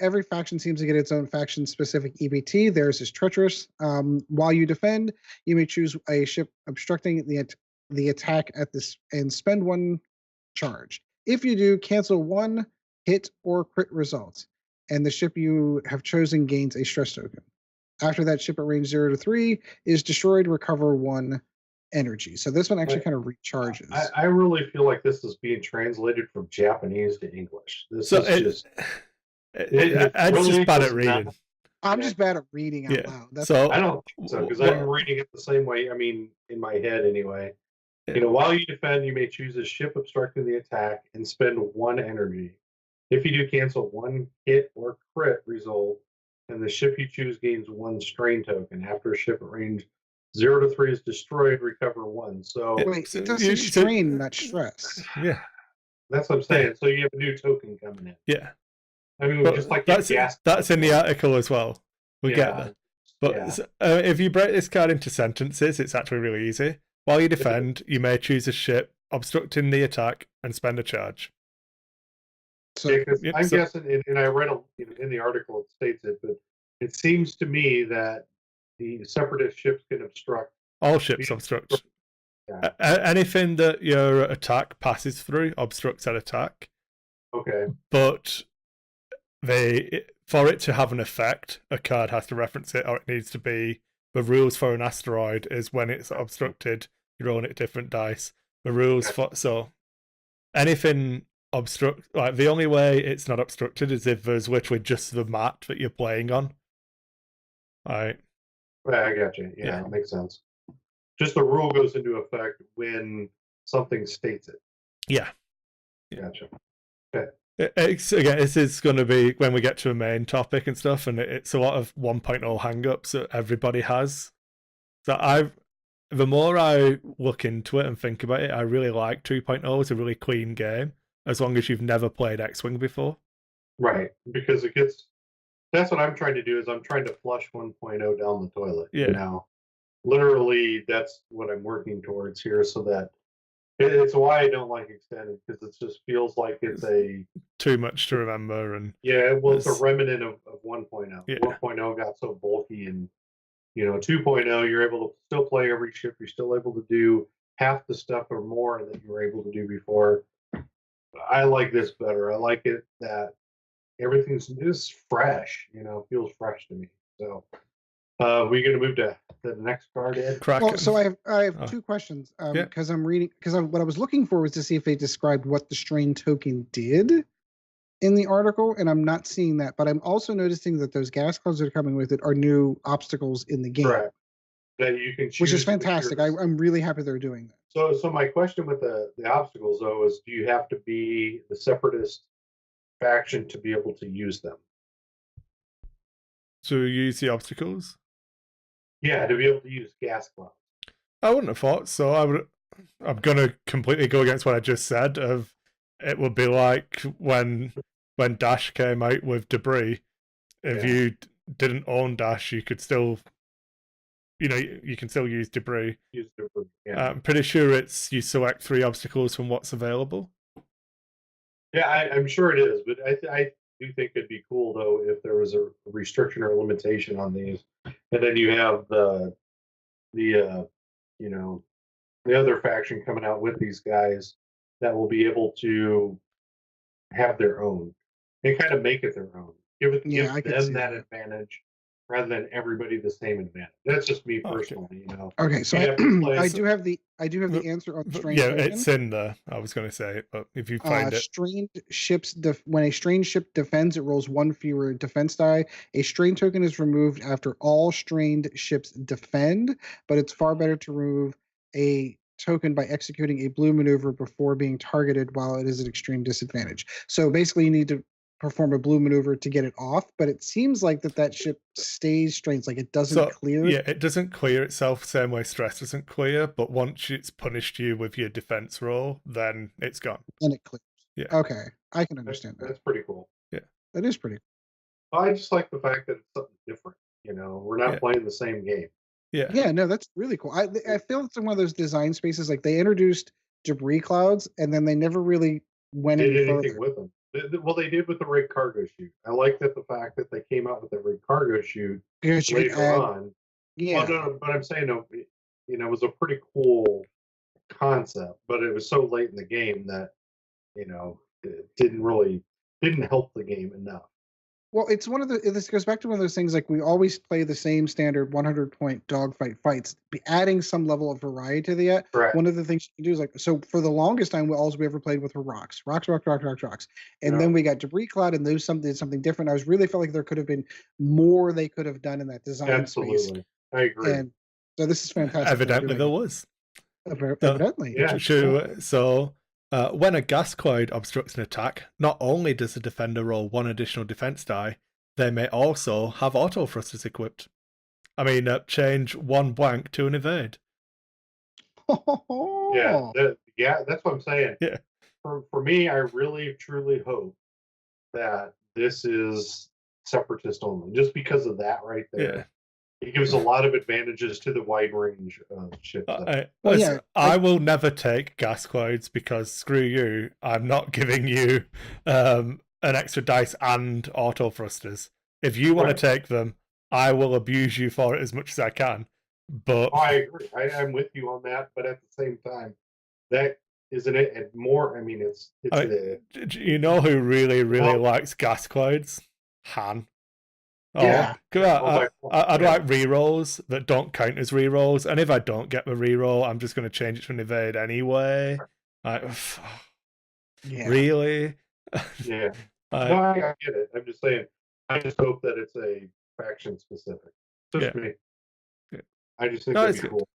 every faction seems to get its own faction specific EBT. Theirs is treacherous. While you defend, you may choose a ship obstructing the attack at this and spend one charge. If you do, cancel one hit or crit results, and the ship you have chosen gains a stress token. After that, ship at range 0 to 3 is destroyed. Recover 1 energy. So this one actually kind of recharges. I really feel like this is being translated from Japanese to English. This is I'm just bad at reading. I'm just bad at reading out loud. So I don't think so, because I'm reading it the same way. I mean, in my head anyway. You know, while you defend, you may choose a ship obstructing the attack and spend 1 energy. If you do, cancel 1 hit or crit result, and the ship you choose gains 1 strain token. After a ship at range 0 to 3 is destroyed, recover 1. So wait, it doesn't strain, not stress. Yeah, that's what I'm saying. So you have a new token coming in. Yeah, I mean, just like that's in the article as well. We get that. But if you break this card into sentences, it's actually really easy. While you defend, you may choose a ship obstructing the attack and spend a charge. So, I'm guessing, and I read in the article it states it, but it seems to me that the separatist ships can obstruct. All ships obstruct. Yeah. Anything that your attack passes through obstructs that attack. Okay. But for it to have an effect, a card has to reference it, or it needs to be. The rules for an asteroid is when it's obstructed, you're rolling it different dice. The rules so anything like the only way it's not obstructed is if there's literally just the mat that you're playing on. Right. I got you. Yeah, that makes sense. Just the rule goes into effect when something states it. Yeah. Gotcha. Okay. Again, this is going to be when we get to a main topic and stuff, and it's a lot of 1.0 hang-ups that everybody has. So the more I look into it and think about it, I really like 2.0. It's a really clean game, as long as you've never played X-Wing before. Right, because that's what I'm trying to do, is I'm trying to flush 1.0 down the toilet. Yeah. Now, literally, that's what I'm working towards here, so that it's why I don't like extended, because it just feels like it's too much to remember. And it's a remnant of 1.0. Yeah. 1.0 got so bulky, and 2.0, you're able to still play every ship. You're still able to do half the stuff or more that you were able to do before. I like this better. I like it that everything's just fresh. Feels fresh to me. So, we're going to move to the next card, Ed? Well, so I have 2 questions, because I'm reading, what I was looking for was to see if they described what the strain token did in the article, and I'm not seeing that. But I'm also noticing that those gas clouds that are coming with it are new obstacles in the game. Correct. That you can choose, which is fantastic. I'm really happy they're doing that. So my question with the obstacles, though, is do you have to be the separatist faction to be able to use them? So use the obstacles? Yeah, to be able to use gas clouds. I wouldn't have thought so. I'm going to completely go against what I just said. It would be like when Dash came out with debris. If you didn't own Dash, you could still you can still use debris. Use debris. Yeah. I'm pretty sure it's you select 3 obstacles from what's available. Yeah, I'm sure it is, but I do think it'd be cool though if there was a restriction or a limitation on these, and then you have the you know the other faction coming out with these guys that will be able to have their own and kind of make it their own. Give I could them see that that. advantage rather than everybody the same advantage. That's just me Okay. personally, Okay, so You have to play I do have the answer on strained Yeah, token. it's in there. I was going to say it, but if you find it. Strained ships when a strained ship defends, it rolls 1 fewer defense die. A strained token is removed after all strained ships defend, but it's far better to remove a token by executing a blue maneuver before being targeted while it is at extreme disadvantage. So basically, you need to perform a blue maneuver to get it off, but it seems like that ship stays strained, like it doesn't clear. Yeah, it doesn't clear itself same way stress doesn't clear, but once it's punished you with your defense roll, then it's gone. And it clears. Yeah. Okay, I can understand that. That's pretty cool. Yeah. That is pretty cool. I just like the fact that it's something different. We're not playing the same game. Yeah. Yeah, no, that's really cool. I feel it's in one of those design spaces, like they introduced debris clouds and then they never really went did any anything further. with them. Well, they did with the rig cargo chute. I like that the fact that they came out with the rig cargo chute later on. Yeah. Well, no, but I'm saying, it was a pretty cool concept, but it was so late in the game that, it didn't help the game enough. Well, it's this goes back to one of those things, like we always play the same standard 100-point dogfight fights, adding some level of variety to the Correct. One of the things you can do is so for the longest time, all we ever played with were rocks. And then we got debris cloud and those something different. I really felt like there could have been more they could have done in that design Absolutely. space. I agree. And so this is fantastic. Evidently there was. Evidently. Yeah. So when a gas cloud obstructs an attack, not only does the defender roll 1 additional defense die, they may also have auto thrusters equipped. I mean, change 1 blank to an evade. Yeah, that's what I'm saying. Yeah. For me, I really truly hope that this is separatist only, just because of that right there. Yeah. It gives a lot of advantages to the wide range of ships. I will never take gas clouds because screw you. I'm not giving you an extra dice and auto thrusters. If you want to take them, I will abuse you for it as much as I can. But I agree. I'm with you on that. But at the same time, that isn't it. And more. I mean, it's. You know who really likes gas clouds? Han. Yeah. I'd like rerolls that don't count as rerolls, and if I don't get the reroll, I'm just going to change it to an evade anyway. Really? Yeah. No, I get it. I'm just saying. I just hope that it's a faction specific. Just me. Yeah. I just think that'd be cool.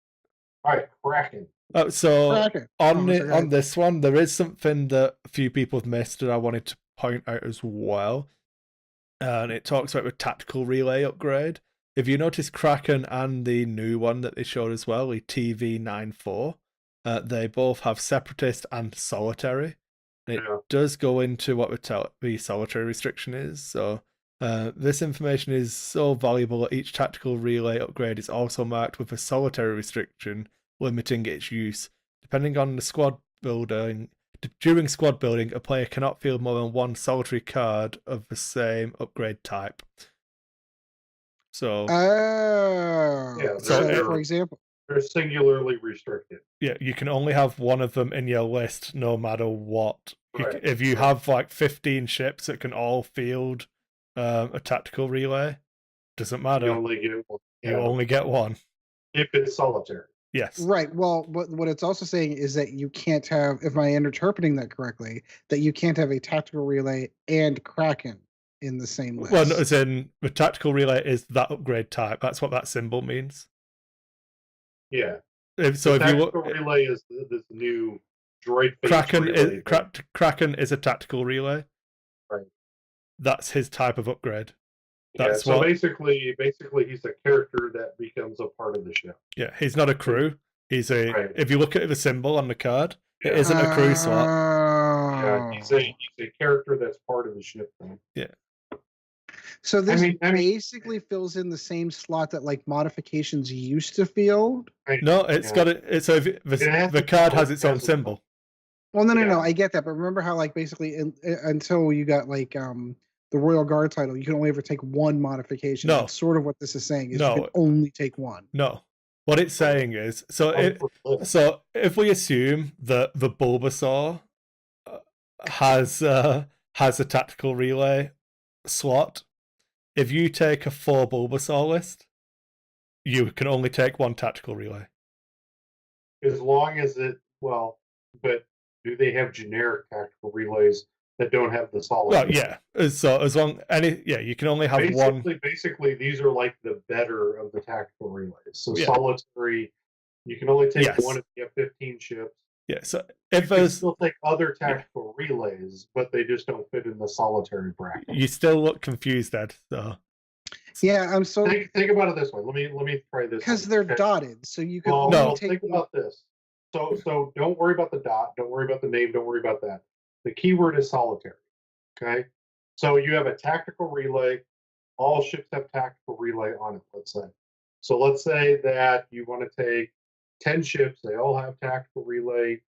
All right, Kraken. On this one, there is something that a few people have missed that I wanted to point out as well. And it talks about the tactical relay upgrade. If you notice, Kraken and the new one that they showed as well, the TV94, they both have separatist and solitary. It does go into what the solitary restriction is. So this information is so valuable that each tactical relay upgrade is also marked with a solitary restriction, limiting its use. Depending on the squad building. During squad building, a player cannot field more than 1 solitary card of the same upgrade type. So, for example, they're singularly restricted. Yeah, you can only have 1 of them in your list, no matter what. If you have like 15 ships that can all field a tactical relay, doesn't matter. You only get 1. You only get 1 if it's solitary. Yes. Right. Well, what it's also saying is that you can't have, if I'm interpreting that correctly, that you can't have a tactical relay and Kraken in the same list. Well, as in, the tactical relay is that upgrade type. That's what that symbol means. Yeah. So the tactical relay is this new droid Kraken Kraken is a tactical relay. Right. That's his type of upgrade. So basically he's a character that becomes a part of the ship. Yeah, he's not a crew. He's if you look at the symbol on the card, it isn't a crew slot. Yeah, he's a character that's part of the ship then. Yeah. So this I mean, basically fills in the same slot that like modifications used to fill. No, it's got it. It's so the card has its own symbol. Well, no, I get that, but remember how like basically until you got like the Royal Guard title, you can only ever take one modification. No. That's sort of what this is saying. Is No. you can only take one. No. What it's saying is, so if we assume that the Bulbasaur has a tactical relay slot, if you take a 4 Bulbasaur list, you can only take 1 tactical relay. As long as but do they have generic tactical relays that don't have the solid? Well, yeah. So as long you can only have one. Basically, these are like the better of the tactical relays. So solitary, you can only take one if you have 15 ships. Yeah. So if you can still take other tactical relays, but they just don't fit in the solitary bracket. You still look confused, Ed. So. Yeah, I'm so. Think about it this way. Let me try this. Because they're dotted, so you can only take. Think about this. So don't worry about the dot. Don't worry about the name. Don't worry about that. The keyword is solitary. Okay. So you have a tactical relay. All ships have tactical relay on it. Let's say. So let's say that you want to take 10 ships. They all have tactical relay,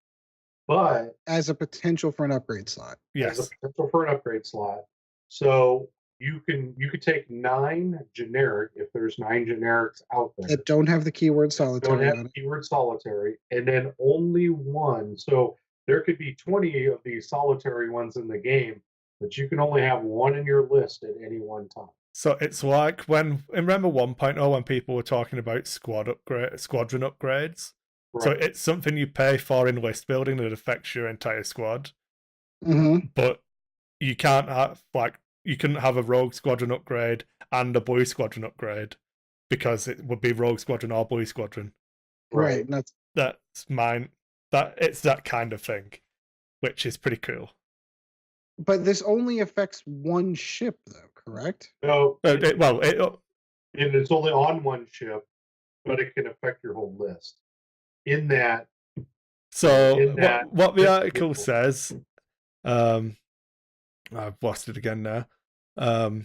but as a potential for an upgrade slot. Yes. As a potential for an upgrade slot. So you could take 9 generic if there's 9 generics out there that don't have the keyword solitary. Don't have the keyword solitary, and then only 1. So there could be 20 of these solitary ones in the game, but you can only have 1 in your list at any one time. So it's like remember 1.0 when people were talking about squadron upgrades. Right. So it's something you pay for in list building that affects your entire squad. Mm-hmm. But you can't have you couldn't have a rogue squadron upgrade and a blue squadron upgrade because it would be rogue squadron or blue squadron. Right. That's mine. It's that kind of thing, which is pretty cool. But this only affects one ship, though, correct? No. It's only on one ship, but it can affect your whole list. In that. So what the article says. I've lost it again now. So,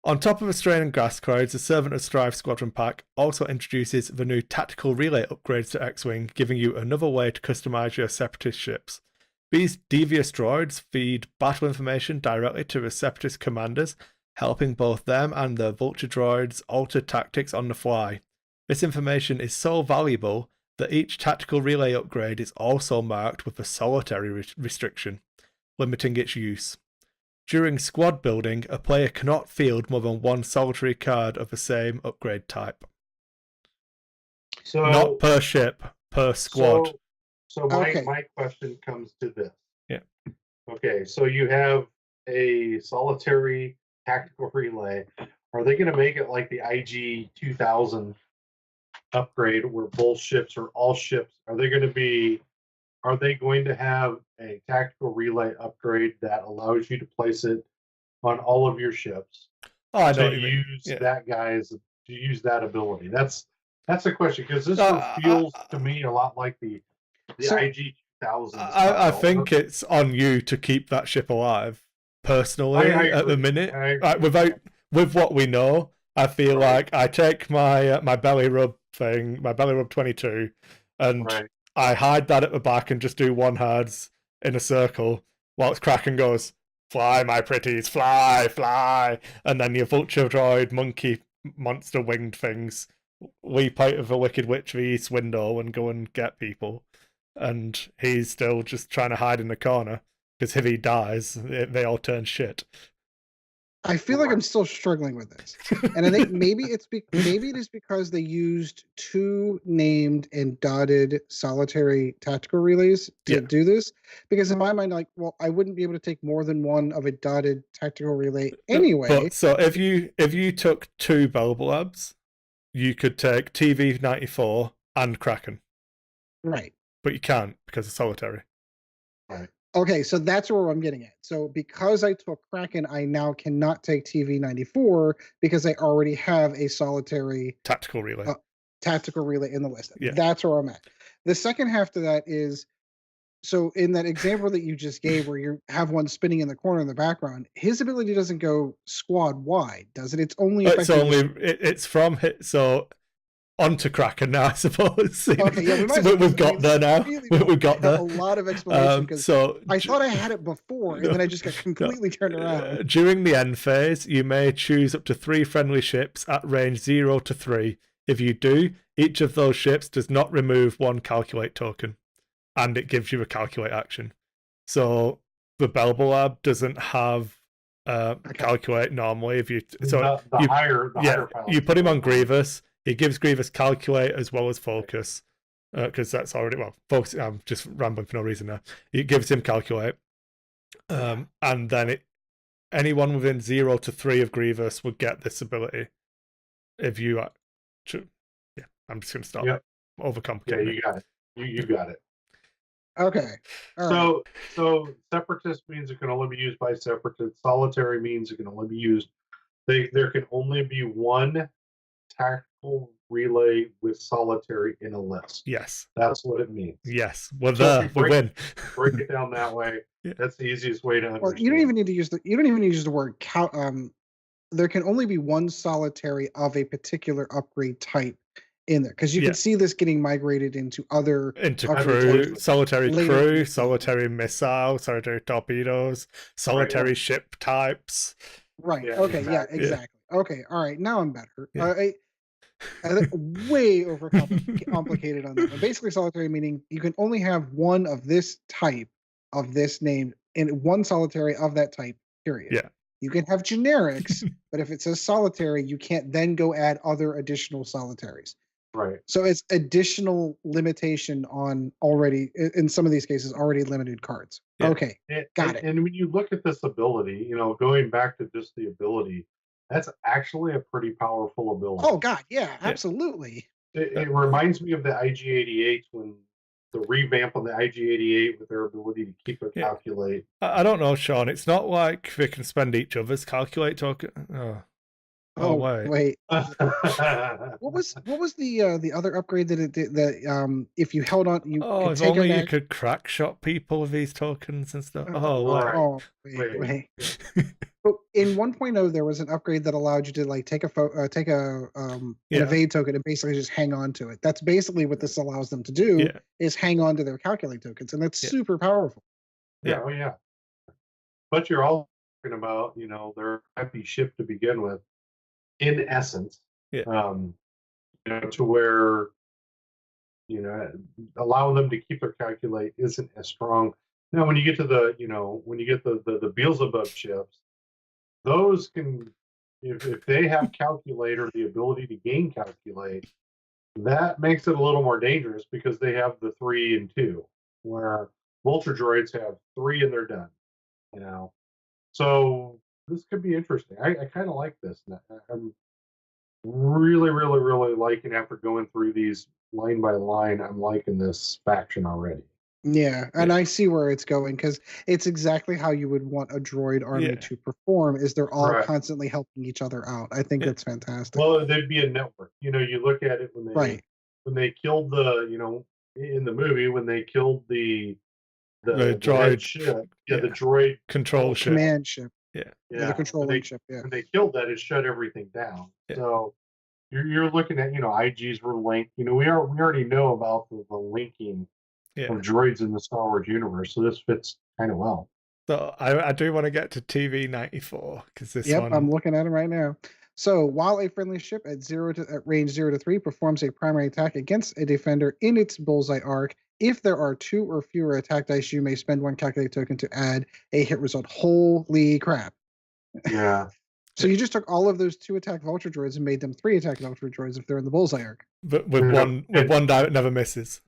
on top of Australian Grass Crowds, the Servant of Strife Squadron Pack also introduces the new tactical relay upgrades to X-Wing, giving you another way to customize your Separatist ships. These devious droids feed battle information directly to the Separatist commanders, helping both them and the Vulture droids alter tactics on the fly. This information is so valuable that each tactical relay upgrade is also marked with a solitary restriction, limiting its use. During squad building, a player cannot field more than 1 solitary card of the same upgrade type. So not per ship, per squad. So my question comes to this. Yeah. Okay, so you have a solitary tactical relay. Are they going to make it like the IG 2000 upgrade where both ships or all ships are they going to have a tactical relay upgrade that allows you to place it on all of your ships use that ability? That's a question, because this one feels to me a lot like the IG 2000. I think it's on you to keep that ship alive personally at the minute. With what we know, I feel like I take my belly rub thing, my belly rub 22, and I hide that at the back and just do 1 herds in a circle whilst Kraken goes, "Fly, my pretties, fly, fly," and then your vulture droid, monkey, monster winged things leap out of the Wicked Witch of the East window and go and get people, and he's still just trying to hide in the corner because if he dies, they all turn shit. I feel like I'm still struggling with this, and I think maybe it is because they used 2 named and dotted solitary tactical relays to do this. Because in my mind, I wouldn't be able to take more than 1 of a dotted tactical relay anyway. So if you took 2 Bulblabs, you could take TV94 and Kraken. Right. But you can't because it's solitary. Right. Okay, so that's where I'm getting at. So because I took Kraken, I now cannot take TV94 because I already have a solitary tactical relay in the list. Yeah. That's where I'm at. The second half to that is So in that example that you just gave, where you have one spinning in the corner in the background, his ability doesn't go squad wide, does it? It's only affecting. It's from hit. So onto Kraken now, I suppose. Okay, yeah, we might. So we've got there now. We've got there. A lot of explanation because so I thought I had it before, and then I just got completely turned around. During the end phase, you may choose up to 3 friendly ships at range 0 to 3. If you do, each of those ships does not remove 1 calculate token, and it gives you a calculate action. So the Belbalab doesn't have calculate normally. If you higher you put him on Grievous. It gives Grievous calculate as well as focus, because that's already focus. I'm just rambling for no reason now. It gives him calculate, and then anyone within 0 to 3 of Grievous would get this ability. If you, I'm just going to stop overcomplicating. Yeah, you got it. You got it. Okay. So separatist means it can only be used by separatists. Solitary means it can only be used. There can only be one tactical relay with solitary in a list. Yes, that's what it means. Yes, we win. Break it down that way. Yeah. That's the easiest way to understand. Well, you don't even need to use the word count. There can only be one solitary of a particular upgrade type in there, because you can see this getting migrated into crew, solitary crew, solitary missile, solitary torpedoes, solitary ship types. Right. Yeah, okay. Exactly. Yeah. Exactly. Yeah. Okay. All right. Now I'm better. Yeah. I way overcomplicated on that. But basically, solitary meaning you can only have one of this type of this name and one solitary of that type. Period. Yeah. You can have generics, but if it says solitary, you can't then go add other additional solitaries. Right. So it's additional limitation on already, in some of these cases, already limited cards. Yeah. Okay. Got it. And when you look at this ability, going back to just the ability, that's actually a pretty powerful ability. Oh, God. Yeah, absolutely. It reminds me of the IG-88 when the revamp on the IG-88 with their ability to keep it calculate. I don't know, Sean. It's not like they can spend each other's calculate token. Oh wait. What was the other upgrade that it did, that if you held on you could take only you could crack shot people with these tokens and stuff. Wait. But in 1.0 there was an upgrade that allowed you to like take an evade token and basically just hang on to it. That's basically what this allows them to do, is hang on to their calculate tokens, and that's super powerful. Yeah. But you're all talking about, their happy ship to begin with. In essence, to where, allowing them to keep their calculate isn't as strong. Now, when you get to the Beelzebub ships, those can, if they have calculate or the ability to gain calculate, that makes it a little more dangerous because they have the 3 and 2, where Vulture droids have 3 and they're done. So this could be interesting. I kind of like this. I'm really, really, really liking, after going through these line by line, I'm liking this faction already. Yeah, and I see where it's going, because it's exactly how you would want a droid army to perform, is they're all constantly helping each other out. I think that's fantastic. Well, there'd be a network. You look at it when they killed the, in the movie, when they killed the droid ship, the droid control ship, command ship. The controlling ship. When they killed that, it shut everything down. So you're looking at, IGs were linked. We already know about the linking of droids in the Star Wars universe. So this fits kind of well. So I do want to get to TV 94 because this one. I'm looking at it right now. So while a friendly ship at range 0 to 3 performs a primary attack against a defender in its bullseye arc, if there are 2 or fewer attack dice, you may spend 1 calculate token to add a hit result. Holy crap. Yeah. So you just took all of those 2 attack Vulture droids and made them 3 attack Vulture droids if they're in the bullseye arc. But with one die it never misses.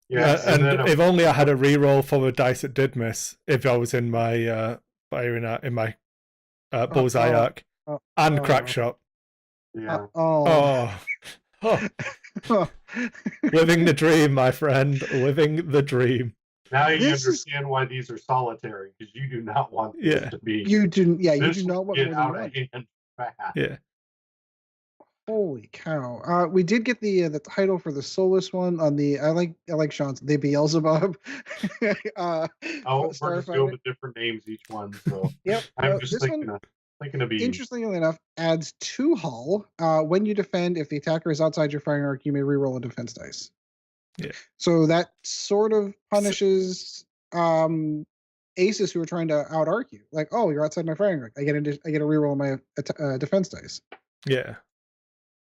Yeah. And if only I had a reroll for the dice that did miss, if I was in my bullseye arc and crack shot. Yeah. Living the dream, my friend. Living the dream. Now you understand why these are solitary, because you do not want this to be. You do not want to get out of hand fast. Yeah. Holy cow! We did get the title for the Solus one on the. I like Sean's the Beelzebub. Oh, we're just going Starfighter. with different names each one. So Yep. I'm just This thinking one, of being. interestingly enough, adds 2 hull. When you defend, if the attacker is outside your firing arc, you may reroll a defense dice. Yeah. So that sort of punishes aces who are trying to out arc you. Like, oh, you're outside my firing arc. I get a reroll on my defense dice. Yeah.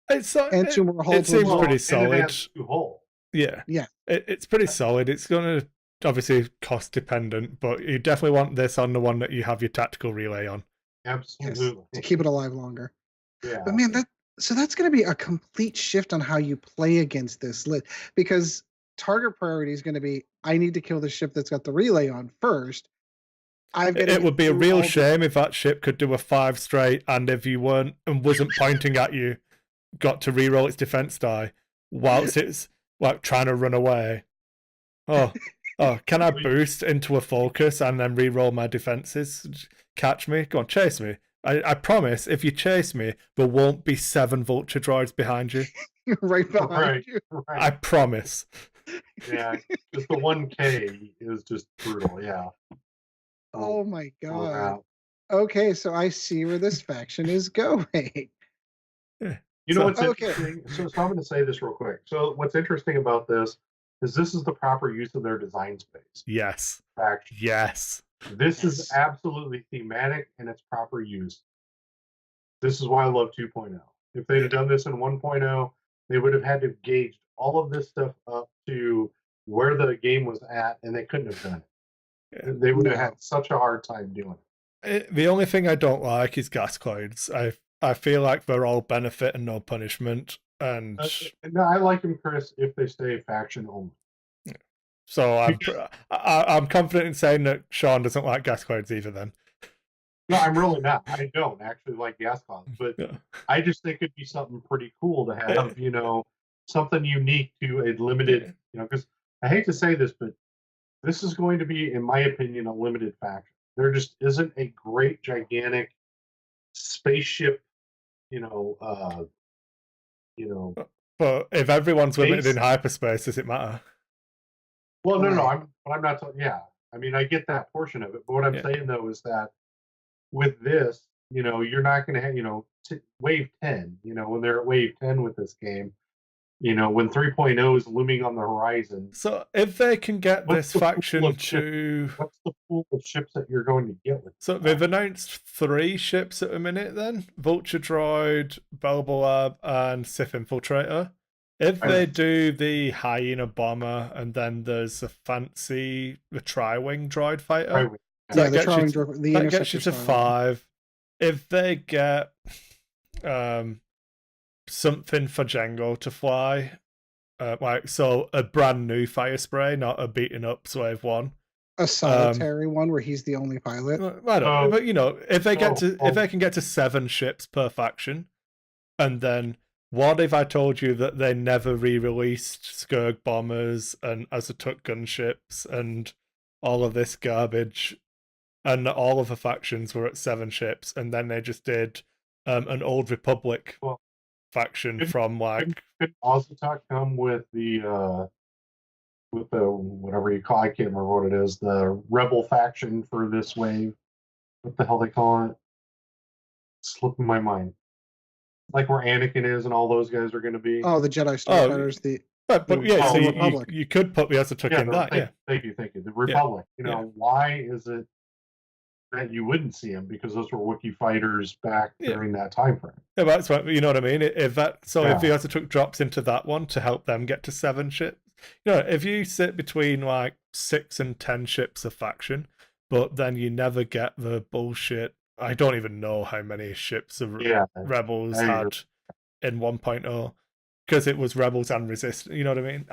It's And 2 more hull. it seems pretty It solid. adds 2 hull. Yeah. Yeah. It's pretty solid. It's going to obviously cost dependent, but you definitely want this on the one that you have your tactical relay on. Absolutely. Yes, to keep it alive longer. Yeah. But man, that's going to be a complete shift on how you play against this lit, because target priority is going to be, I need to kill the ship that's got the relay on first. It would be a real shame if that ship could do a 5 straight, and if you weren't and wasn't pointing at you, got to reroll its defense die whilst it's like trying to run away. Oh, can I boost into a focus and then reroll my defenses? Catch me, go on, chase me. I promise, if you chase me, there won't be 7 vulture droids behind you. right behind you. Right. I promise. Yeah, just the 1K is just brutal. Yeah. Oh my god. Wow. Okay, so I see where this faction is going. You know what's interesting? So I'm going to say this real quick. So what's interesting about this is the proper use of their design space. Yes. Faction. Yes. This is absolutely thematic in its proper use. This is why I love 2.0. If they'd have done this in 1.0, they would have had to gauge all of this stuff up to where the game was at, and they couldn't have done it. Yeah. They would have had such a hard time doing it. The only thing I don't like is gas clouds. I feel like they're all benefit and no punishment. And no, I like them, Kris, if they stay faction only. So I'm confident in saying that Sean doesn't like gas clouds either. Then. No, I'm really not. I don't actually like gas clouds, but I just think it'd be something pretty cool to have. You know, something unique to a limited. You know, because I hate to say this, but this is going to be, in my opinion, a limited faction. There just isn't a great, gigantic spaceship. But if everyone's limited in hyperspace, does it matter? Well, no. I'm not talking. Yeah, I mean, I get that portion of it, but what I'm saying though is that with this, you're not going to have, wave 10. When they're at wave 10 with this game, when 3.0 is looming on the horizon. So if they can get this faction to... What's the pool of ships that you're going to get with? So they've announced 3 ships at a minute then? Vulture Droid, Belbolab, and Sith Infiltrator. If they do the Hyena Bomber, and then there's a fancy, the Tri-Wing Droid Fighter. Yeah, the Tri-Wing Droid. That gets you to 5. If they get... something for Django to fly, so a brand new fire spray, not a beaten up Wave 1. A solitary one where he's the only pilot. I don't know, but if they if they can get to 7 ships per faction, and then what if I told you that they never re-released Skurg bombers and Azotuk gunships and all of this garbage, and all of the factions were at 7 ships, and then they just did an Old Republic faction from like. Could Azotuk come with the whatever you call? I can't remember what it is. The rebel faction for this wave. What the hell they call it? It's slipping my mind. Like where Anakin is and all those guys are going to be. Oh, the Jedi Starfighters. So you could put the Azotuk in that. Thank you. The Republic. Why is it that you wouldn't see them, because those were Wookiee fighters back during that time frame. Yeah, that's what, you know what I mean. If the Azotuk drops into that one to help them get to 7 ships, if you sit between like 6 and 10 ships a faction, but then you never get the bullshit. I don't even know how many ships of Rebels had in 1.0, because it was Rebels and Resistance. You know what I mean?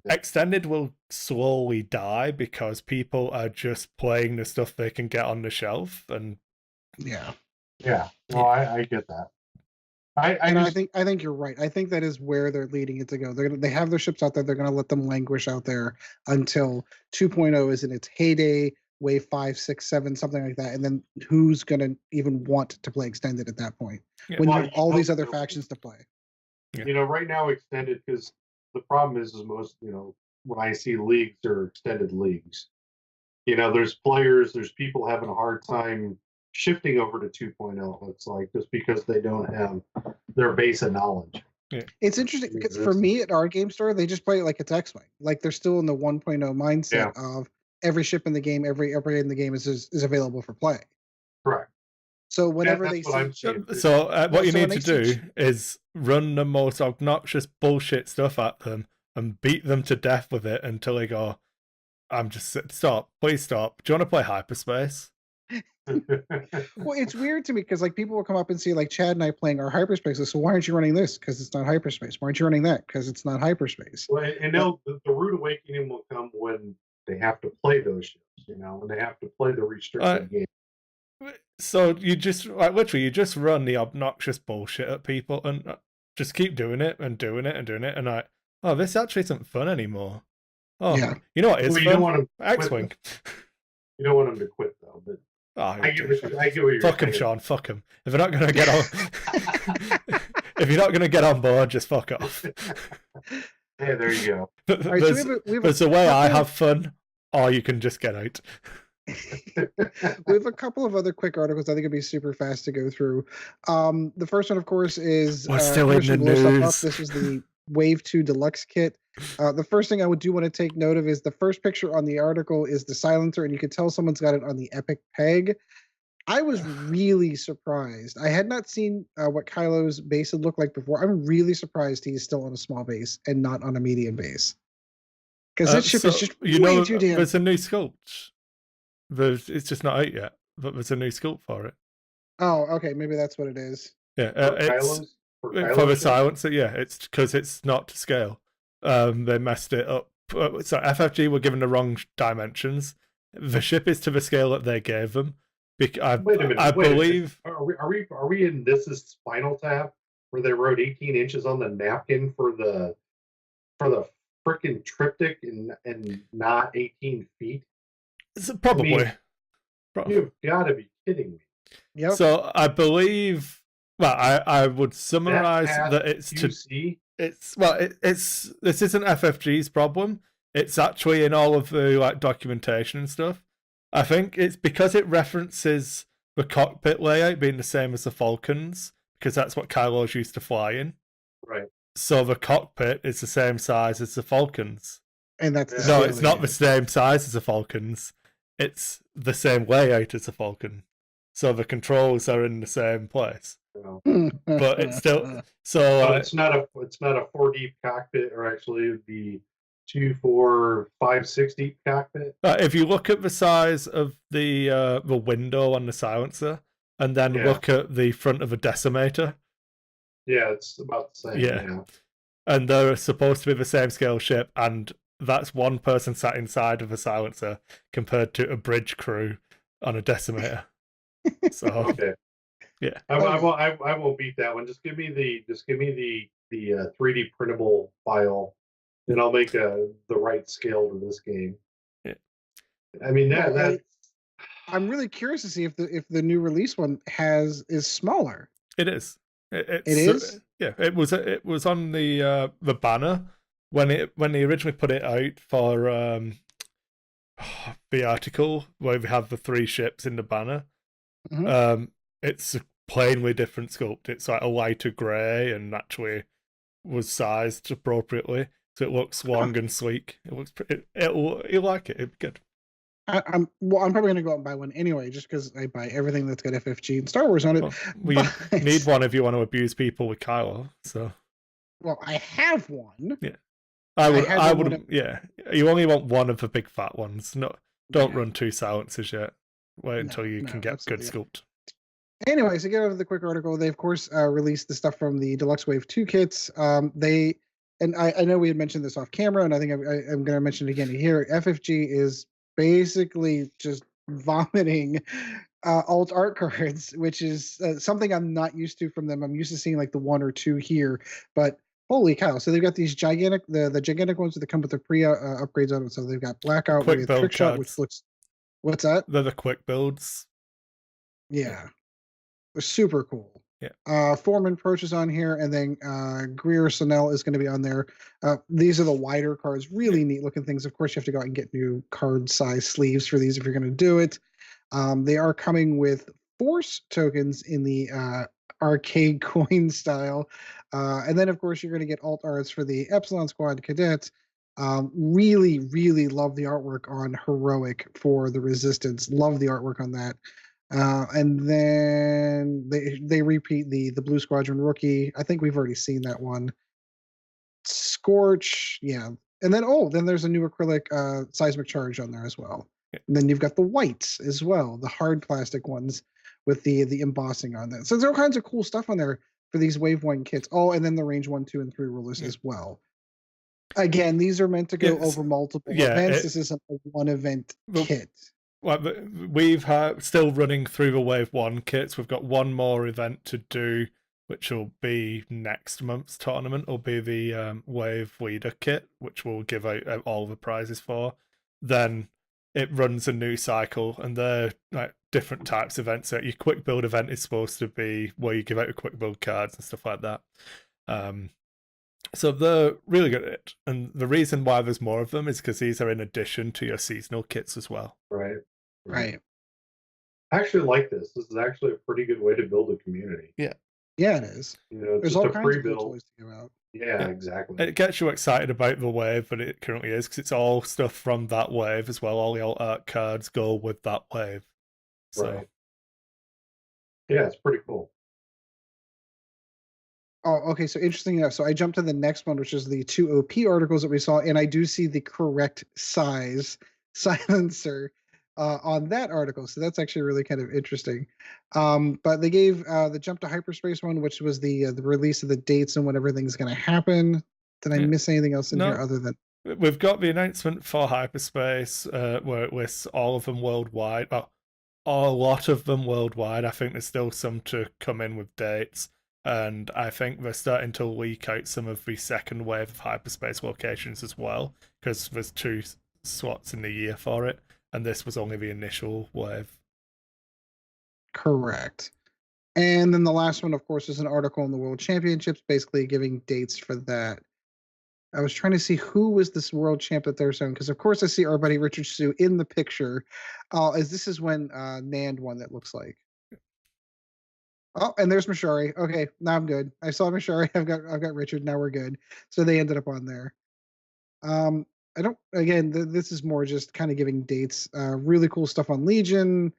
Extended will slowly die because people are just playing the stuff they can get on the shelf, and I get that. I think you're right. I think that is where they're leading it to go. They have their ships out there. They're going to let them languish out there until 2.0 is in its heyday, wave 5, 6, 7, something like that, and then who's going to even want to play extended at that point when you have all these other factions to play? Right now extended, because the problem is most, when I see leagues or extended leagues, there's people having a hard time shifting over to 2.0. It's like just because they don't have their base of knowledge. Yeah. It's interesting because for me at our game store, they just play it like it's X-Wing. Like they're still in the 1.0 mindset of every ship in the game, every in the game is available for play. Correct. So whenever they what you need to do is run the most obnoxious bullshit stuff at them and beat them to death with it until they go, stop, please stop. Do you want to play hyperspace? Well, it's weird to me because like people will come up and see like Chad and I playing our hyperspace. So why aren't you running this? Because it's not hyperspace. Why aren't you running that? Because it's not hyperspace. Well, and the rude awakening will come when they have to play those ships, when they have to play the restricted game. So you just literally run the obnoxious bullshit at people and just keep doing it and doing it and doing it, and this actually isn't fun anymore. You know what is fun? You don't want them X-Wing. You don't want them to quit though, but I get what you're fuck saying. Him, Sean. Fuck him. If they're not going to get on, if you're not going to get on board, just fuck off. Hey, there you go. There's a way I have fun, or you can just get out. We have a couple of other quick articles I think it'd be super fast to go through. The first one, of course, is we're still in the news. This is the Wave 2 Deluxe Kit. The first thing I would want to take note of is the first picture on the article is the silencer, and you can tell someone's got it on the Epic peg. I was really surprised. I had not seen what Kylo's base had looked like before. I'm really surprised he's still on a small base and not on a medium base. Because that ship is just way too damn. There's a new sculpt. It's just not out yet, but there's a new sculpt for it. Oh, okay. Maybe that's what it is. Yeah, it's for the silencer. Yeah, it's because it's not to scale. They messed it up. So FFG were given the wrong dimensions. The ship is to the scale that they gave them. Wait a minute. I believe. Are we in This Is Spinal Tap where they wrote 18 inches on the napkin for the frickin' triptych and not 18 feet? Probably. You've got to be kidding me. Yep. So I believe. Well, I would summarize that it's QC? This isn't FFG's problem. It's actually in all of the documentation and stuff. I think it's because it references the cockpit layout being the same as the Falcons, because that's what Kylo's used to fly in. Right. So the cockpit is the same size as the Falcons. And that's it's not the same size as the Falcons. It's the same layout as the Falcon. So the controls are in the same place. But it's still it's not a 4D cockpit, or actually it would be 2, 4, 5, 6 deep cockpit. If you look at the size of the window on the silencer, and then look at the front of a decimator. Yeah, it's about the same. Yeah. And they're supposed to be the same scale ship, and that's one person sat inside of a silencer compared to a bridge crew on a decimator. So okay. Yeah, I won't beat that one. Just give me the 3D printable file, and I'll make the right scale to this game. Yeah, I mean I'm really curious to see if the new release one is smaller. It is. It is. Yeah, it was on the banner when they originally put it out for the article where we have the 3 ships in the banner. Mm-hmm. It's a plainly different sculpt. It's like a lighter grey and actually was sized appropriately, so it looks long and sleek. It looks pretty. You'll like it. It'd be good. I'm probably going to go out and buy one anyway, just because I buy everything that's got FFG and Star Wars on it. Well, you need one if you want to abuse people with Kylo. So. Well, I have one. Yeah. I wouldn't. Yeah, you only want one of the big fat ones. Don't run 2 silencers yet. Wait until you can get good sculpt. Anyways, to get out of the quick article, they of course released the stuff from the Deluxe Wave 2 kits. I know we had mentioned this off camera, and I think I'm going to mention it again here. FFG is basically just vomiting alt art cards, which is something I'm not used to from them. I'm used to seeing like the 1 or 2 here, but holy cow! So they've got these gigantic, the gigantic ones that come with the pre upgrades on them. So they've got Blackout, Quick build Trick Shot, which looks What's that? They're the quick builds. Yeah. They're super cool. Yeah. Foreman Approach is on here, and then Greer Sonnell is going to be on there. These are the wider cards, really neat looking things. Of course, you have to go out and get new card size sleeves for these if you're going to do it. They are coming with Force tokens in the arcade coin style. And then, of course, you're going to get alt arts for the Epsilon Squad Cadets. Really, really love the artwork on Heroic for the Resistance. Love the artwork on that. And then they repeat the Blue Squadron Rookie. I think we've already seen that one. Scorch, yeah. And then there's a new acrylic seismic charge on there as well. And then you've got the whites as well, the hard plastic ones with the embossing on that. So there's all kinds of cool stuff on there for these Wave 1 kits. Oh, and then the Range 1, 2, and 3 rulers as well. Again, these are meant to go over multiple events. This isn't a one event kit. Well, we've still running through the Wave 1 kits. We've got one more event to do, which will be next month's tournament. Will be the Wave Leader kit, which we'll give out all the prizes for. Then it runs a new cycle, and they're like different types of events. So your quick build event is supposed to be where you give out your quick build cards and stuff like that. So they're really good at it. And the reason why there's more of them is because these are in addition to your seasonal kits as well. Right. I actually like this. This is actually a pretty good way to build a community. Yeah, it is. There's all kinds of cool toys to give out. Yeah, exactly. It gets you excited about the wave, but it currently is, because it's all stuff from that wave as well. All the alt art cards go with that wave. So. Right. Yeah, it's pretty cool. Oh, okay. So interesting enough. So I jumped to the next one, which is the 2 OP articles that we saw, and I do see the correct size silencer on that article. So that's actually really kind of interesting. But they gave the Jump to Hyperspace one, which was the release of the dates and when everything's going to happen. Did I miss anything else in here other than? We've got the announcement for Hyperspace, where it lists all of them worldwide. Well, a lot of them worldwide. I think there's still some to come in with dates. And I think they're starting to leak out some of the second wave of Hyperspace locations as well, because there's 2 slots in the year for it, and this was only the initial wave. Correct. And then the last one, of course, is an article in the World Championships, basically giving dates for that. I was trying to see who was this world champ that they're showing, because of course I see our buddy Richard Sue in the picture. As this is when Nand won, that looks like. Oh, and there's Mashari. Okay, now I'm good. I saw Mashari. I've got Richard. Now we're good. So they ended up on there. I don't. Again, this is more just kind of giving dates. Really cool stuff on Legion.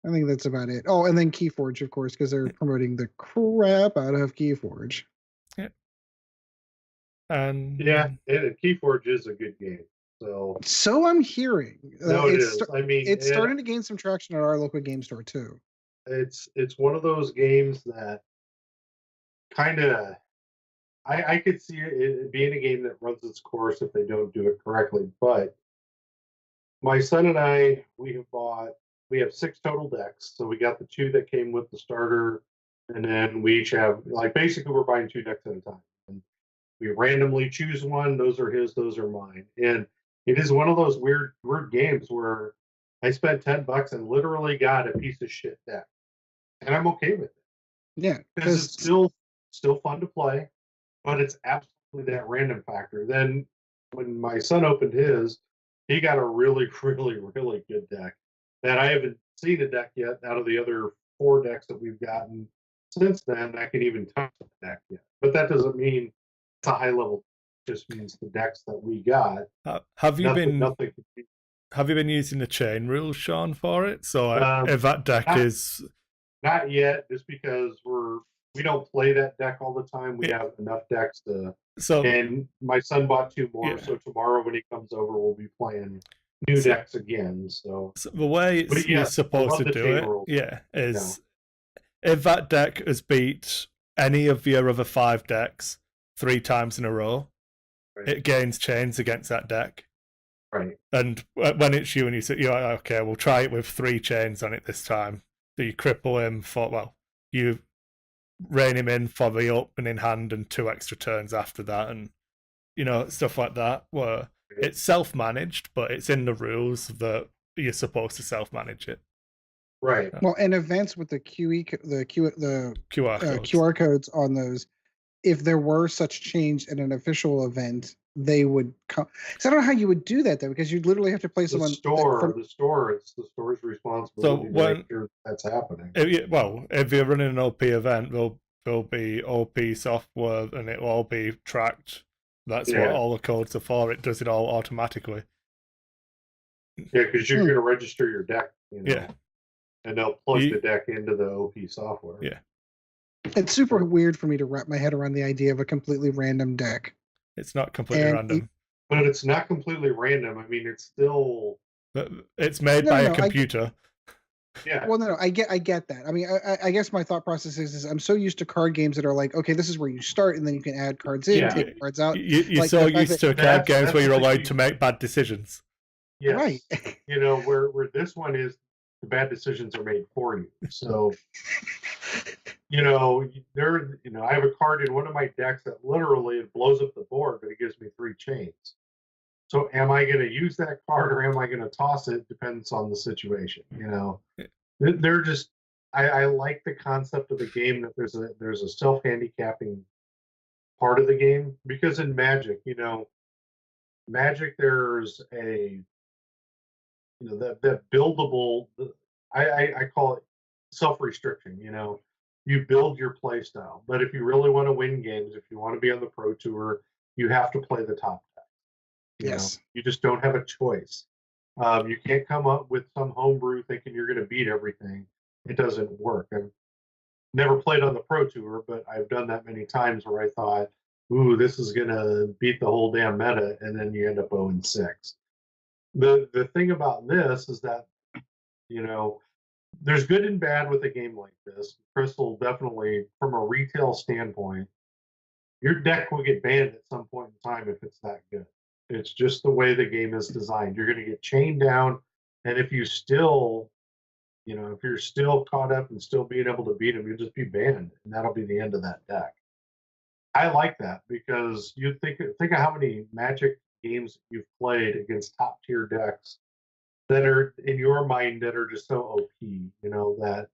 I think that's about it. Oh, and then Keyforge, of course, because they're promoting the crap out of Keyforge. Yeah. And Keyforge is a good game. So I'm hearing. No, it is. I mean, it's starting to gain some traction at our local game store too. It's one of those games that kind of I could see it being a game that runs its course if they don't do it correctly. But my son and I, we have 6 total decks. So we got the 2 that came with the starter, and then we each have, like, basically we're buying 2 decks at a time. And we randomly choose one. Those are his, those are mine. And it is one of those weird games where I spent $10 and literally got a piece of shit deck. And I'm okay with it. Yeah. Because it's still fun to play, but it's absolutely that random factor. Then when my son opened his, he got a really, really, really good deck that I haven't seen a deck yet out of the other 4 decks that we've gotten since then that can even touch the deck yet. But that doesn't mean it's a high level. It just means the decks that we got. Have you been using the chain rules, Sean, for it? So if that deck is... Not yet, just because we don't play that deck all the time. We have enough decks and my son bought 2 more, so tomorrow when he comes over, we'll be playing new decks again. So the way you're supposed to do it, is if that deck has beat any of your other 5 decks 3 times in a row, it gains chains against that deck. Right. And when it's you and you say, okay, we'll try it with 3 chains on it this time. So you cripple him you rein him in for the opening hand and 2 extra turns after that, and stuff like that, where it's self-managed, but it's in the rules that you're supposed to self-manage it. Right. Well, and events with the the QR codes. QR codes on those, if there were such change in an official event, they would come. So I don't know how you would do that though, because you'd literally have to play someone. It's the store's responsibility to make sure that's happening. If you're running an OP event, there'll be OP software and it'll all be tracked. That's what all the codes are for. It does it all automatically. Yeah, because you're going to register your deck. Yeah. And they'll plug the deck into the OP software. Yeah. It's super weird for me to wrap my head around the idea of a completely random deck. It's not completely random. But it's not completely random. I mean, it's still... It's made by a computer. Yeah. Well, no, I get that. I mean, I guess my thought process is I'm so used to card games that are like, okay, this is where you start, and then you can add cards in, take cards out. You're like so used to card games where you're allowed to make bad decisions. Yes. Right. Where this one is, the bad decisions are made for you. So, I have a card in one of my decks that literally it blows up the board, but it gives me 3 chains. So am I going to use that card or am I going to toss it? Depends on the situation. They're just, I like the concept of the game that there's a self-handicapping part of the game, because in Magic, there's a, that buildable, I call it self-restriction. You build your play style, but if you really want to win games, if you want to be on the pro tour, you have to play the top deck. Yes. You just don't have a choice. You can't come up with some homebrew thinking you're going to beat everything. It doesn't work. I've never played on the pro tour, but I've done that many times where I thought, ooh, this is going to beat the whole damn meta, and then you end up 0-6. The thing about this is that, there's good and bad with a game like this. Kris will definitely, from a retail standpoint, your deck will get banned at some point in time if it's that good. It's just the way the game is designed. You're going to get chained down, and if you still, if you're still caught up and still being able to beat them, you'll just be banned, and that'll be the end of that deck. I like that, because you think of how many Magic games you've played against top tier decks that are in your mind that are just so OP, that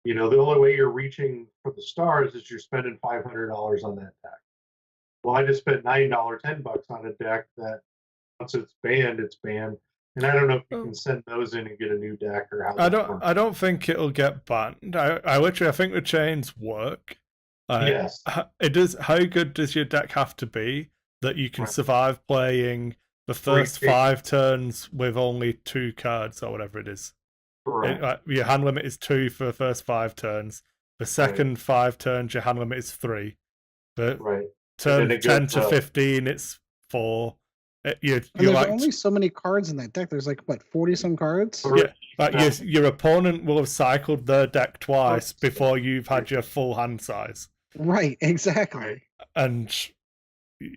the only way you're reaching for the stars is you're spending $500 on that deck. Well, I just spent $9, $10 on a deck that once it's banned, and I don't know if you can send those in and get a new deck or how. I don't think it'll get banned. I think the chains work. Yes, it does. How good does your deck have to be that you can survive playing the first 5 turns with only 2 cards or whatever it is? Your hand limit is 2 for the first 5 turns. The second 5 turns, your hand limit is 3. Turn 10 to 15, it's 4. There's only so many cards in that deck. There's 40 some cards. Yeah, your opponent will have cycled their deck twice before you've had your full hand size. Right, exactly. And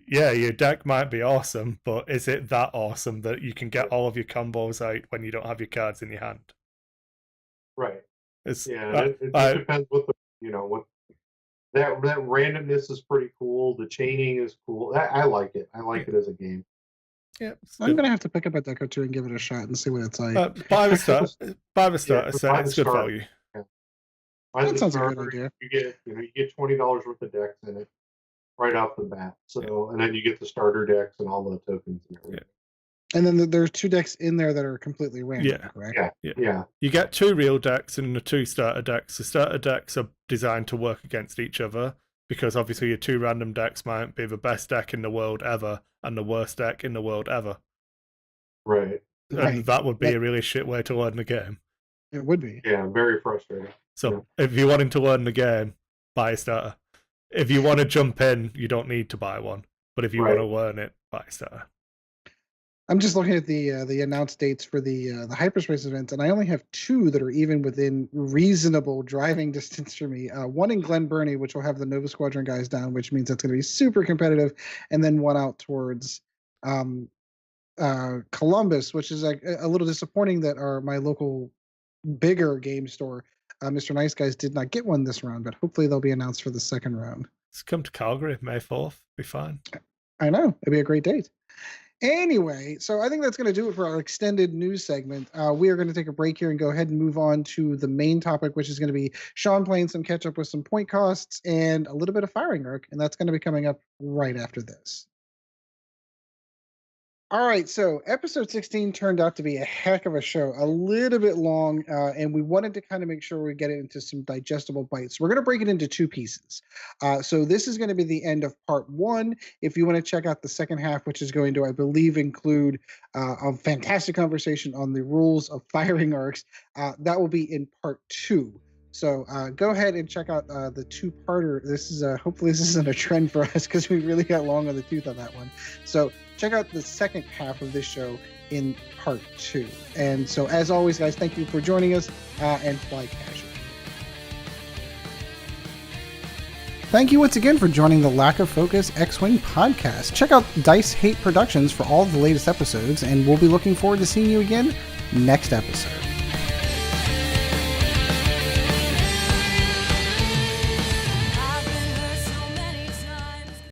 yeah, your deck might be awesome, but is it that awesome that you can get all of your combos out when you don't have your cards in your hand? Right. It just depends what what that randomness is pretty cool. The chaining is cool. I like it. I like it as a game. Yeah, I'm gonna have to pick up a deck or 2 and give it a shot and see what it's like. Buy the starter set. It's good value. Yeah. That sounds like a good idea. You get $20 worth of decks in it right off the bat. So and then you get the starter decks and all the tokens and everything. And then there's 2 decks in there that are completely random, correct? Yeah. You get 2 real decks and the 2 starter decks. The starter decks are designed to work against each other, because obviously your 2 random decks might be the best deck in the world ever and the worst deck in the world ever. Right. And that would be a really shit way to learn the game. It would be. Yeah, very frustrating. So if you're wanting to learn the game, buy a starter. If you want to jump in, you don't need to buy one. But if you want to learn it, buy a starter. I'm just looking at the announced dates for the hyperspace events, and I only have 2 that are even within reasonable driving distance for me. One in Glen Burnie, which will have the Nova Squadron guys down, which means that's going to be super competitive, and then one out towards Columbus, which is a little disappointing that my local bigger game store, Mr. Nice Guys, did not get one this round, but hopefully they'll be announced for the second round. Just come to Calgary May 4th. Be fine. I know. It'd be a great date. Anyway, so I think that's going to do it for our extended news segment. We are going to take a break here and go ahead and move on to the main topic, which is going to be Sean playing some catch up with some point costs and a little bit of firing arc, and that's going to be coming up right after this. All right, so episode 16 turned out to be a heck of a show, a little bit long, and we wanted to kind of make sure we get it into some digestible bites. We're going to break it into two pieces. So this is going to be the end of part one. If you want to check out the second half, which is going to, I believe, include a fantastic conversation on the rules of firing arcs, that will be in part two. So go ahead and check out the two-parter. This is hopefully this isn't a trend for us because we really got long on the tooth on that one. So check out the second half of this show in part two. And so as always, guys, thank you for joining us and fly casual. Thank you once again for joining the Lack of Focus X-Wing podcast. Check out DiceHate Productions for all of the latest episodes, and we'll be looking forward to seeing you again next episode.